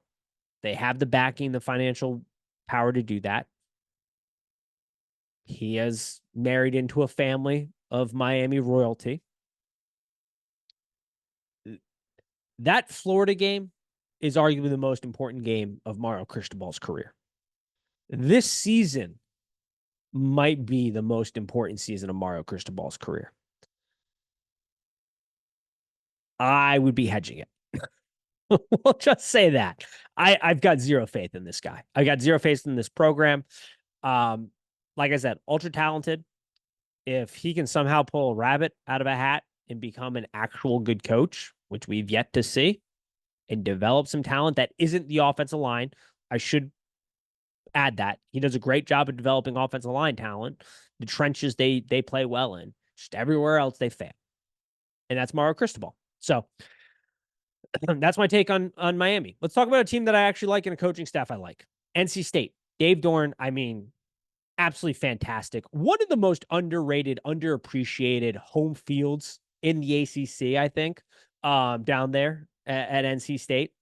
They have the backing, the financial power to do that. He has married into a family of Miami royalty. That Florida game is arguably the most important game of Mario Cristobal's career. This season might be the most important season of Mario Cristobal's career. I would be hedging it. We'll just say that. I've got zero faith in this guy. I got zero faith in this program. Like I said, ultra talented. If he can somehow pull a rabbit out of a hat and become an actual good coach, which we've yet to see, and develop some talent that isn't the offensive line, I should add that. He does a great job of developing offensive line talent. The trenches they play well in. Just everywhere else they fail. And that's Mario Cristobal. So that's my take on Miami. Let's talk about a team that I actually like and a coaching staff I like. NC State. Dave Doeren, I mean, absolutely fantastic. One of the most underrated, underappreciated home fields in the ACC, I think, down there at NC State.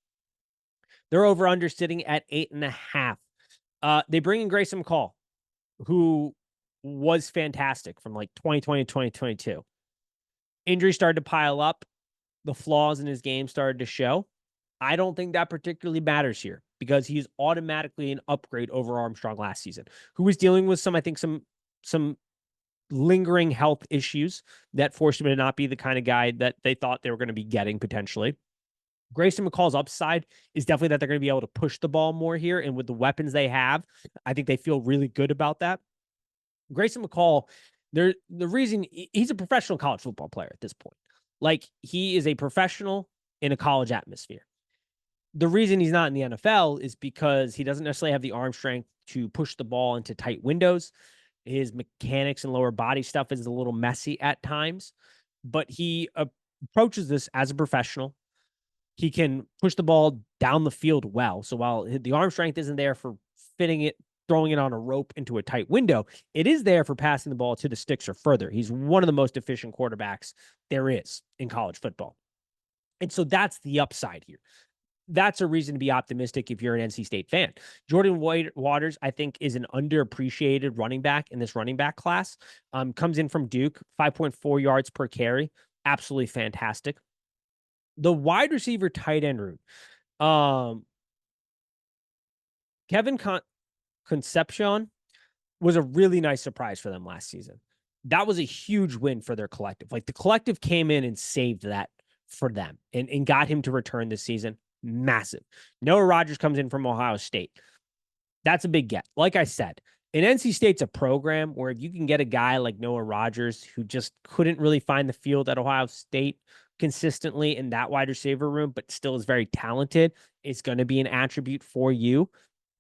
They're over under sitting at 8.5. They bring in Grayson McCall, who was fantastic from like 2020 to 2022. Injuries started to pile up. The flaws in his game started to show. I don't think that particularly matters here because he's automatically an upgrade over Armstrong last season, who was dealing with some lingering health issues that forced him to not be the kind of guy that they thought they were going to be getting potentially. Grayson McCall's upside is definitely that they're going to be able to push the ball more here. And with the weapons they have, I think they feel really good about that. Grayson McCall, the reason he's a professional college football player at this point. Like, he is a professional in a college atmosphere. The reason he's not in the NFL is because he doesn't necessarily have the arm strength to push the ball into tight windows. His mechanics and lower body stuff is a little messy at times, but he approaches this as a professional. He can push the ball down the field well. So while the arm strength isn't there for fitting it, throwing it on a rope into a tight window, it is there for passing the ball to the sticks or further. He's one of the most efficient quarterbacks there is in college football. And so that's the upside here. That's a reason to be optimistic if you're an NC State fan. Jordan Waters, I think, is an underappreciated running back in this running back class. Comes in from Duke, 5.4 yards per carry. Absolutely fantastic. The wide receiver tight end room. Kevin Concepcion was a really nice surprise for them last season. That was a huge win for their collective. Like, the collective came in and saved that for them and got him to return this season. Massive. Noah Rogers comes in from Ohio State. That's a big get. Like I said, and NC State's a program where if you can get a guy like Noah Rogers, who just couldn't really find the field at Ohio State consistently in that wide receiver room, but still is very talented, it's going to be an attribute for you.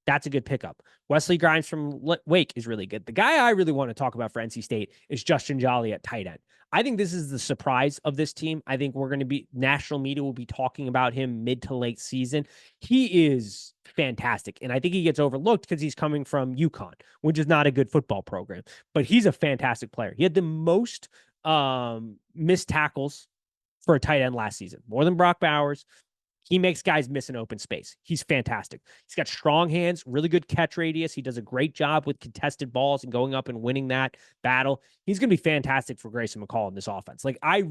That's a good pickup. Wesley Grimes from Wake is really good. The guy I really want to talk about for NC State is Justin Jolly at tight end. I think this is the surprise of this team. I think we're going to be, national media will be talking about him mid to late season. He is fantastic. And I think he gets overlooked because he's coming from UConn, which is not a good football program, but he's a fantastic player. He had the most missed tackles for a tight end last season, more than Brock Bowers. He makes guys miss an open space. He's fantastic. He's got strong hands, really good catch radius. He does a great job with contested balls and going up and winning that battle. He's going to be fantastic for Grayson McCall in this offense. Like I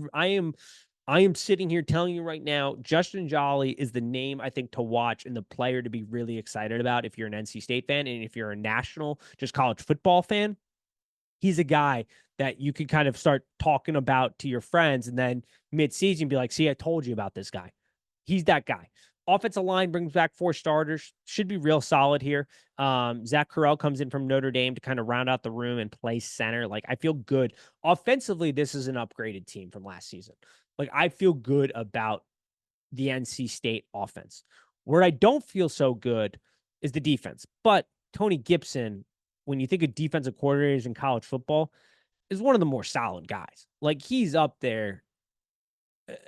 am sitting here telling you right now, Justin Jolly is the name I think to watch and the player to be really excited about if you're an NC State fan, and if you're a national, just college football fan. He's a guy that you could kind of start talking about to your friends, and then mid-season be like, see, I told you about this guy. He's that guy. Offensive line brings back 4 starters. Should be real solid here. Zach Carell comes in from Notre Dame to kind of round out the room and play center. Like, I feel good. Offensively, this is an upgraded team from last season. Like, I feel good about the NC State offense. Where I don't feel so good is the defense. But Tony Gibson, when you think of defensive coordinators in college football, is one of the more solid guys. Like, he's up there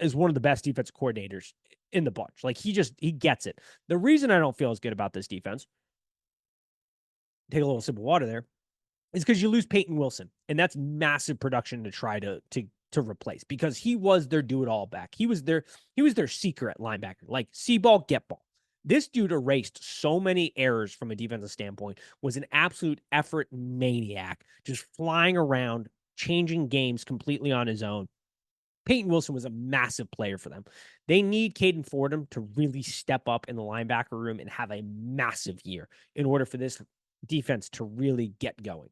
as one of the best defensive coordinators in the bunch. Like, he gets it. The reason I don't feel as good about this defense, take a little sip of water there, is because you lose Peyton Wilson, and that's massive production to try to replace, because he was their do-it-all back. He was their seeker at linebacker. Like, see ball, get ball. This dude erased so many errors from a defensive standpoint, was an absolute effort maniac, just flying around, changing games completely on his own. Peyton Wilson was a massive player for them. They need Caden Fordham to really step up in the linebacker room and have a massive year in order for this defense to really get going.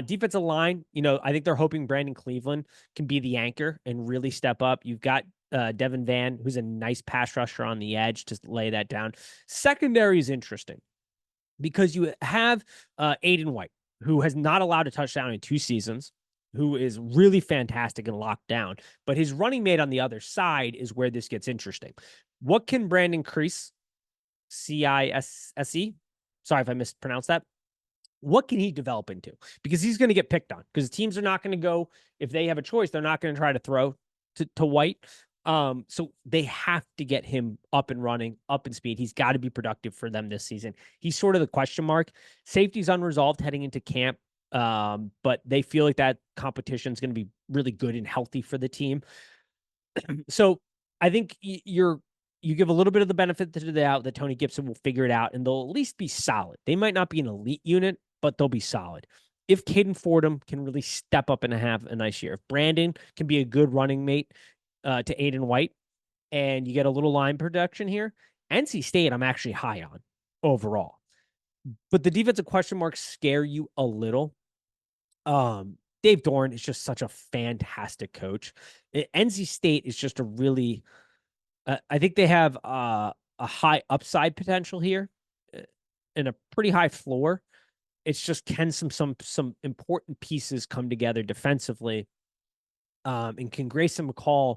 Defensive line, I think they're hoping Brandon Cleveland can be the anchor and really step up. You've got Devin Van, who's a nice pass rusher on the edge, to lay that down. Secondary is interesting because you have Aiden White, who has not allowed a touchdown in 2 seasons, who is really fantastic and locked down. But his running mate on the other side is where this gets interesting. What can Brandon Crease, C-I-S-S-E? Sorry if I mispronounced that. What can he develop into? Because he's going to get picked on. Because teams are not going to go, if they have a choice, they're not going to try to throw to White. So they have to get him up and running, up in speed. He's got to be productive for them this season. He's sort of the question mark. Safety's unresolved heading into camp. But they feel like that competition is going to be really good and healthy for the team. So I think you give a little bit of the benefit to the doubt that Tony Gibson will figure it out, and they'll at least be solid. They might not be an elite unit, but they'll be solid. If Caden Fordham can really step up and have a nice year, if Brandon can be a good running mate to Aiden White, and you get a little line production here, NC State I'm actually high on overall. But the defensive question marks scare you a little. Dave Doran is just such a fantastic coach. NC State is just a really, I think they have a high upside potential here and a pretty high floor. It's just, can some important pieces come together defensively? And can Grayson McCall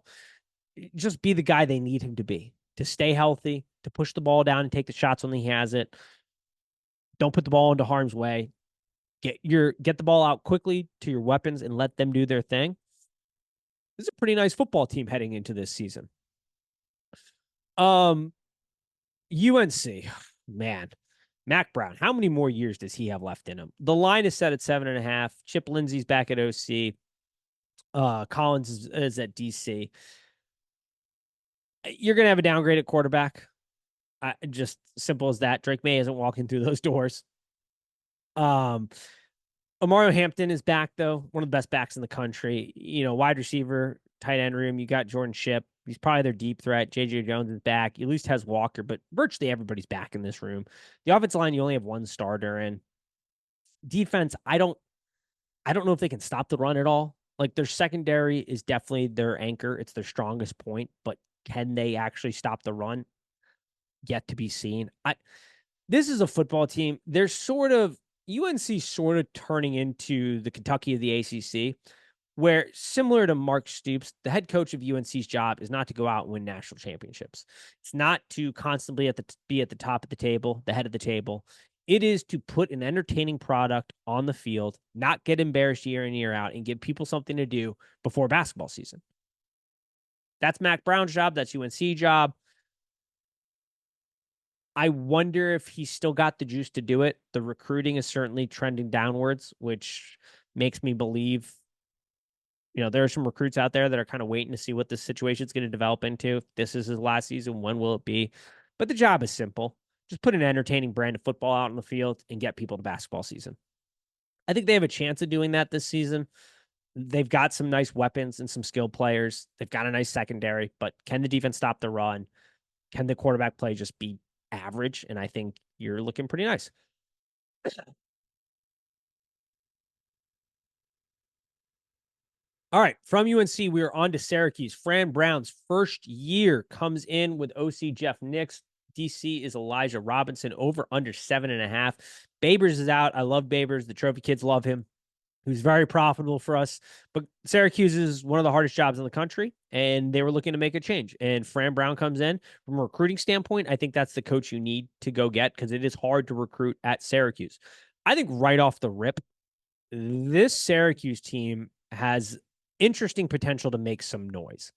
just be the guy they need him to be, to stay healthy, to push the ball down and take the shots when he has it. Don't put the ball into harm's way. Get the ball out quickly to your weapons and let them do their thing. This is a pretty nice football team heading into this season. UNC, man, Mac Brown, how many more years does he have left in him? The line is set at 7.5. Chip Lindsey's back at OC. Collins is at DC. You're going to have a downgrade at quarterback. Just simple as that. Drake May isn't walking through those doors. Amario Hampton is back, though. One of the best backs in the country. Wide receiver, tight end room. You got Jordan Shipp. He's probably their deep threat. J.J. Jones is back. You at least has Walker, but virtually everybody's back in this room. The offensive line, you only have one starter. And defense, I don't know if they can stop the run at all. Like, their secondary is definitely their anchor. It's their strongest point, but can they actually stop the run? Yet to be seen. This is a football team. They're UNC sort of turning into the Kentucky of the ACC, where, similar to Mark Stoops, the head coach of UNC's job is not to go out and win national championships. It's not to constantly be at the top of the table, the head of the table. It is to put an entertaining product on the field, not get embarrassed year in, year out, and give people something to do before basketball season. That's Mac Brown's job. That's UNC job. I wonder if he's still got the juice to do it. The recruiting is certainly trending downwards, which makes me believe, there are some recruits out there that are kind of waiting to see what this situation is going to develop into. If this is his last season, when will it be? But the job is simple. Just put an entertaining brand of football out on the field and get people to basketball season. I think they have a chance of doing that this season. They've got some nice weapons and some skilled players. They've got a nice secondary, but can the defense stop the run? Can the quarterback play just be average? And I think you're looking pretty nice. All right, from UNC, we are on to Syracuse. Fran Brown's first year comes in with OC Jeff Nix. DC is Elijah Robinson, over under 7.5. Babers is out. I love Babers. The Trophy kids love him. Who's very profitable for us. But Syracuse is one of the hardest jobs in the country, and they were looking to make a change. And Fran Brown comes in. From a recruiting standpoint, I think that's the coach you need to go get, because it is hard to recruit at Syracuse. I think right off the rip, this Syracuse team has interesting potential to make some noise.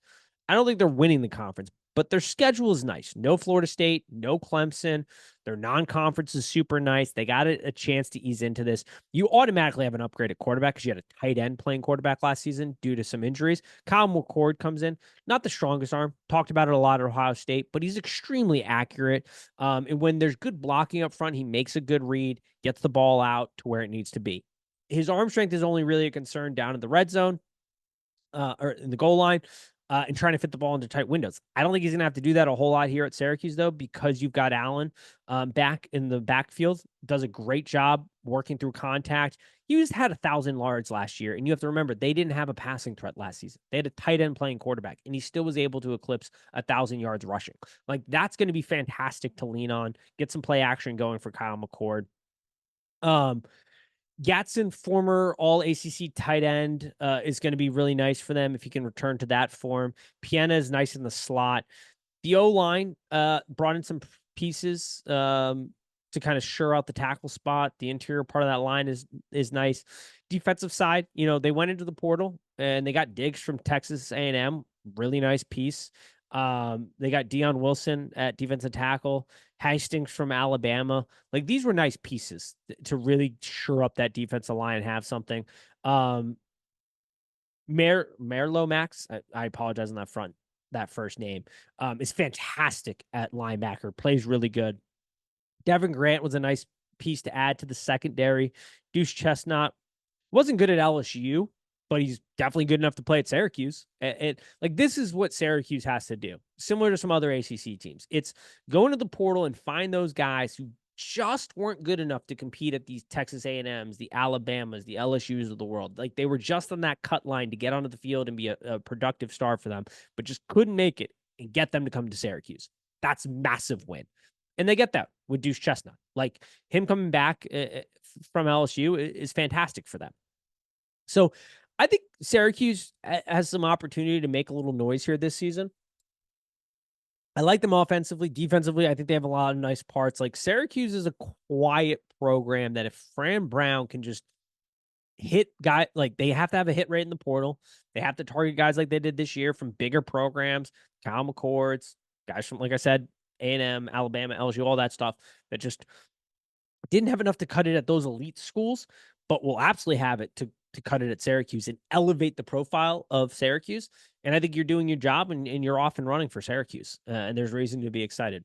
I don't think they're winning the conference, but their schedule is nice. No Florida State, no Clemson. Their non-conference is super nice. They got a chance to ease into this. You automatically have an upgrade at quarterback because you had a tight end playing quarterback last season due to some injuries. Kyle McCord comes in, not the strongest arm. Talked about it a lot at Ohio State, but he's extremely accurate. And when there's good blocking up front, he makes a good read, gets the ball out to where it needs to be. His arm strength is only really a concern down in the red zone. Or in the goal line, and trying to fit the ball into tight windows. I don't think he's going to have to do that a whole lot here at Syracuse, though, because you've got Allen back in the backfield. Does a great job working through contact. He just had 1,000 yards last year, and you have to remember, they didn't have a passing threat last season. They had a tight end playing quarterback, and he still was able to eclipse 1,000 yards rushing. Like, that's going to be fantastic to lean on. Get some play action going for Kyle McCord. Gatson, former all ACC tight end, is going to be really nice for them if he can return to that form. Piena is nice in the slot. The O-line brought in some pieces to kind of shore out the tackle spot. The interior part of that line is nice. Defensive side, they went into the portal and they got Diggs from Texas A&M. Really nice piece. They got Deion Wilson at defensive tackle, Hastings from Alabama. Like, these were nice pieces to really shore up that defensive line and have something. Merlo Max, I apologize on that first name, is fantastic at linebacker, plays really good. Devin Grant was a nice piece to add to the secondary. Deuce Chestnut wasn't good at LSU, but he's definitely good enough to play at Syracuse. And like, this is what Syracuse has to do. Similar to some other ACC teams. It's go into the portal and find those guys who just weren't good enough to compete at these Texas A&Ms, the Alabamas, the LSUs of the world. Like, they were just on that cut line to get onto the field and be a productive star for them, but just couldn't make it, and get them to come to Syracuse. That's a massive win. And they get that with Deuce Chestnut. Like, him coming back from LSU is fantastic for them. So I think Syracuse has some opportunity to make a little noise here this season. I like them offensively. Defensively, I think they have a lot of nice parts. Like, Syracuse is a quiet program that if Fran Brown can just hit guys, like, they have to have a hit rate in the portal. They have to target guys like they did this year from bigger programs, Kyle McCords, guys from, like I said, A&M, Alabama, LSU, all that stuff that just didn't have enough to cut it at those elite schools, but will absolutely have it to cut it at Syracuse and elevate the profile of Syracuse. And I think you're doing your job, and you're off and running for Syracuse. And there's reason to be excited.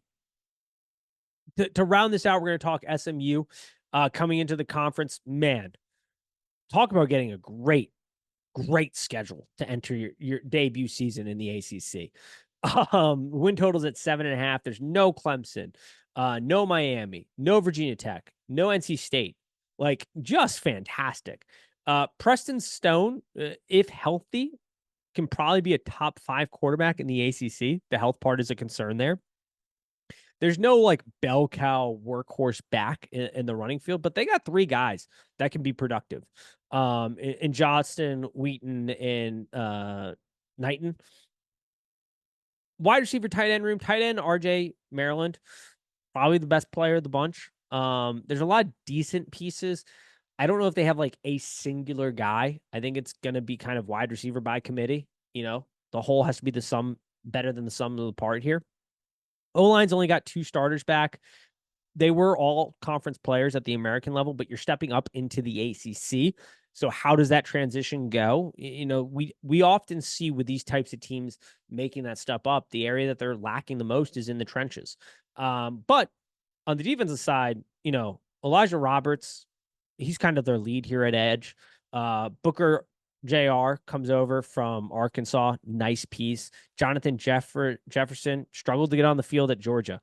To round this out, we're going to talk SMU coming into the conference. Man, talk about getting a great schedule to enter your debut season in the ACC. Win totals at 7.5. There's no Clemson, no Miami, no Virginia Tech, no NC State. Like, just fantastic. Preston Stone, if healthy, can probably be a top 5 quarterback in the ACC. The health part is a concern there. There's no like bell cow workhorse back in the running field, but they got 3 guys that can be productive. In Johnston, Wheaton, and Knighton. Wide receiver, tight end room. Tight end, RJ Maryland, probably the best player of the bunch. There's a lot of decent pieces. I don't know if they have like a singular guy. I think it's going to be kind of wide receiver by committee. The whole has to be the sum better than the sum of the part here. O-line's only got 2 starters back. They were all conference players at the American level, but you're stepping up into the ACC. So how does that transition go? We often see with these types of teams making that step up, the area that they're lacking the most is in the trenches. But on the defensive side, Elijah Roberts, he's kind of their lead here at edge. Booker JR comes over from Arkansas. Nice piece. Jonathan Jefferson struggled to get on the field at Georgia,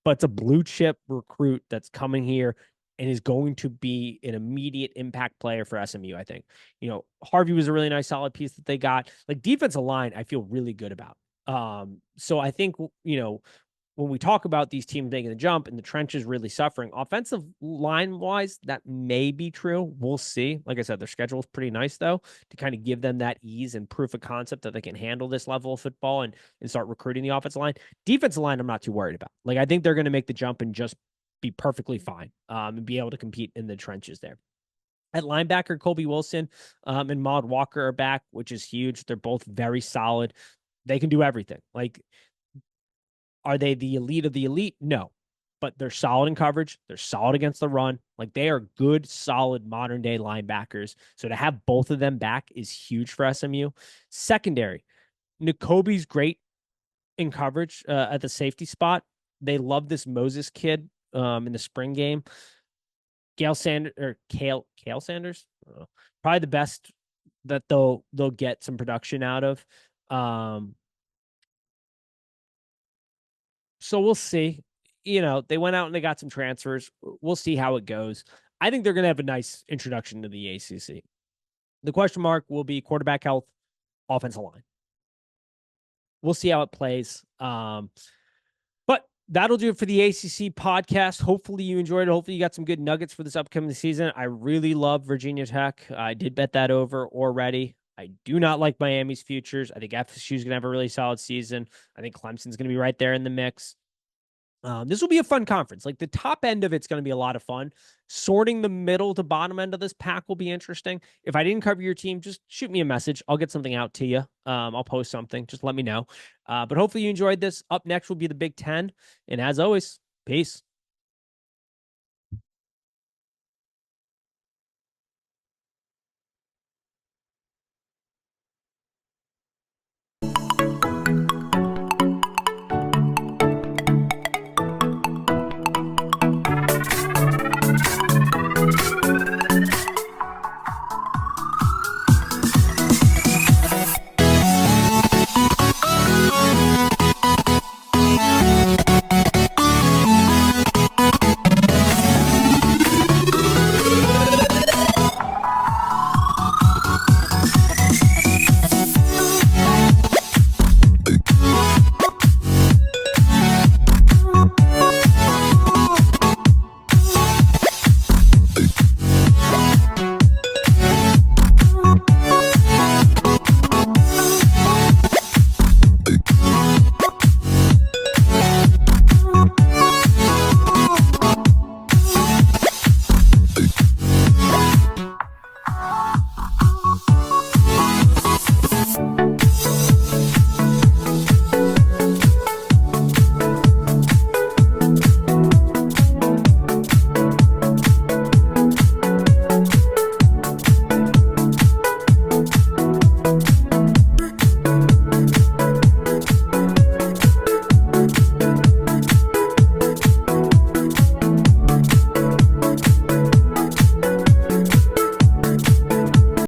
but it's a blue chip recruit that's coming here and is going to be an immediate impact player for SMU, I think. Harvey was a really nice, solid piece that they got. Like defensive line, I feel really good about. So I think, when we talk about these teams making the jump and the trenches really suffering, offensive line wise, that may be true. We'll see. Like I said, their schedule is pretty nice, though, to kind of give them that ease and proof of concept that they can handle this level of football and start recruiting the offensive line. Defensive line, I'm not too worried about. Like, I think they're going to make the jump and just be perfectly fine and be able to compete in the trenches there. At linebacker, Colby Wilson and Maud Walker are back, which is huge. They're both very solid. They can do everything. Like, are they the elite of the elite? No, but they're solid in coverage. They're solid against the run. Like they are good, solid modern day linebackers. So to have both of them back is huge for SMU. Secondary, N'Kobe's great in coverage at the safety spot. They love this Moses kid in the spring game. Kale Sanders, probably the best that they'll get some production out of. So we'll see. They went out and they got some transfers. We'll see how it goes. I think they're going to have a nice introduction to the ACC. The question mark will be quarterback health, offensive line. We'll see how it plays. But that'll do it for the ACC podcast. Hopefully you enjoyed it. Hopefully you got some good nuggets for this upcoming season. I really love Virginia Tech. I did bet that over already. I do not like Miami's futures. I think FSU is going to have a really solid season. I think Clemson's going to be right there in the mix. This will be a fun conference. Like the top end of it's going to be a lot of fun. Sorting the middle to bottom end of this pack will be interesting. If I didn't cover your team, just shoot me a message. I'll get something out to you. I'll post something. Just let me know. But hopefully you enjoyed this. Up next will be the Big Ten. And as always, peace.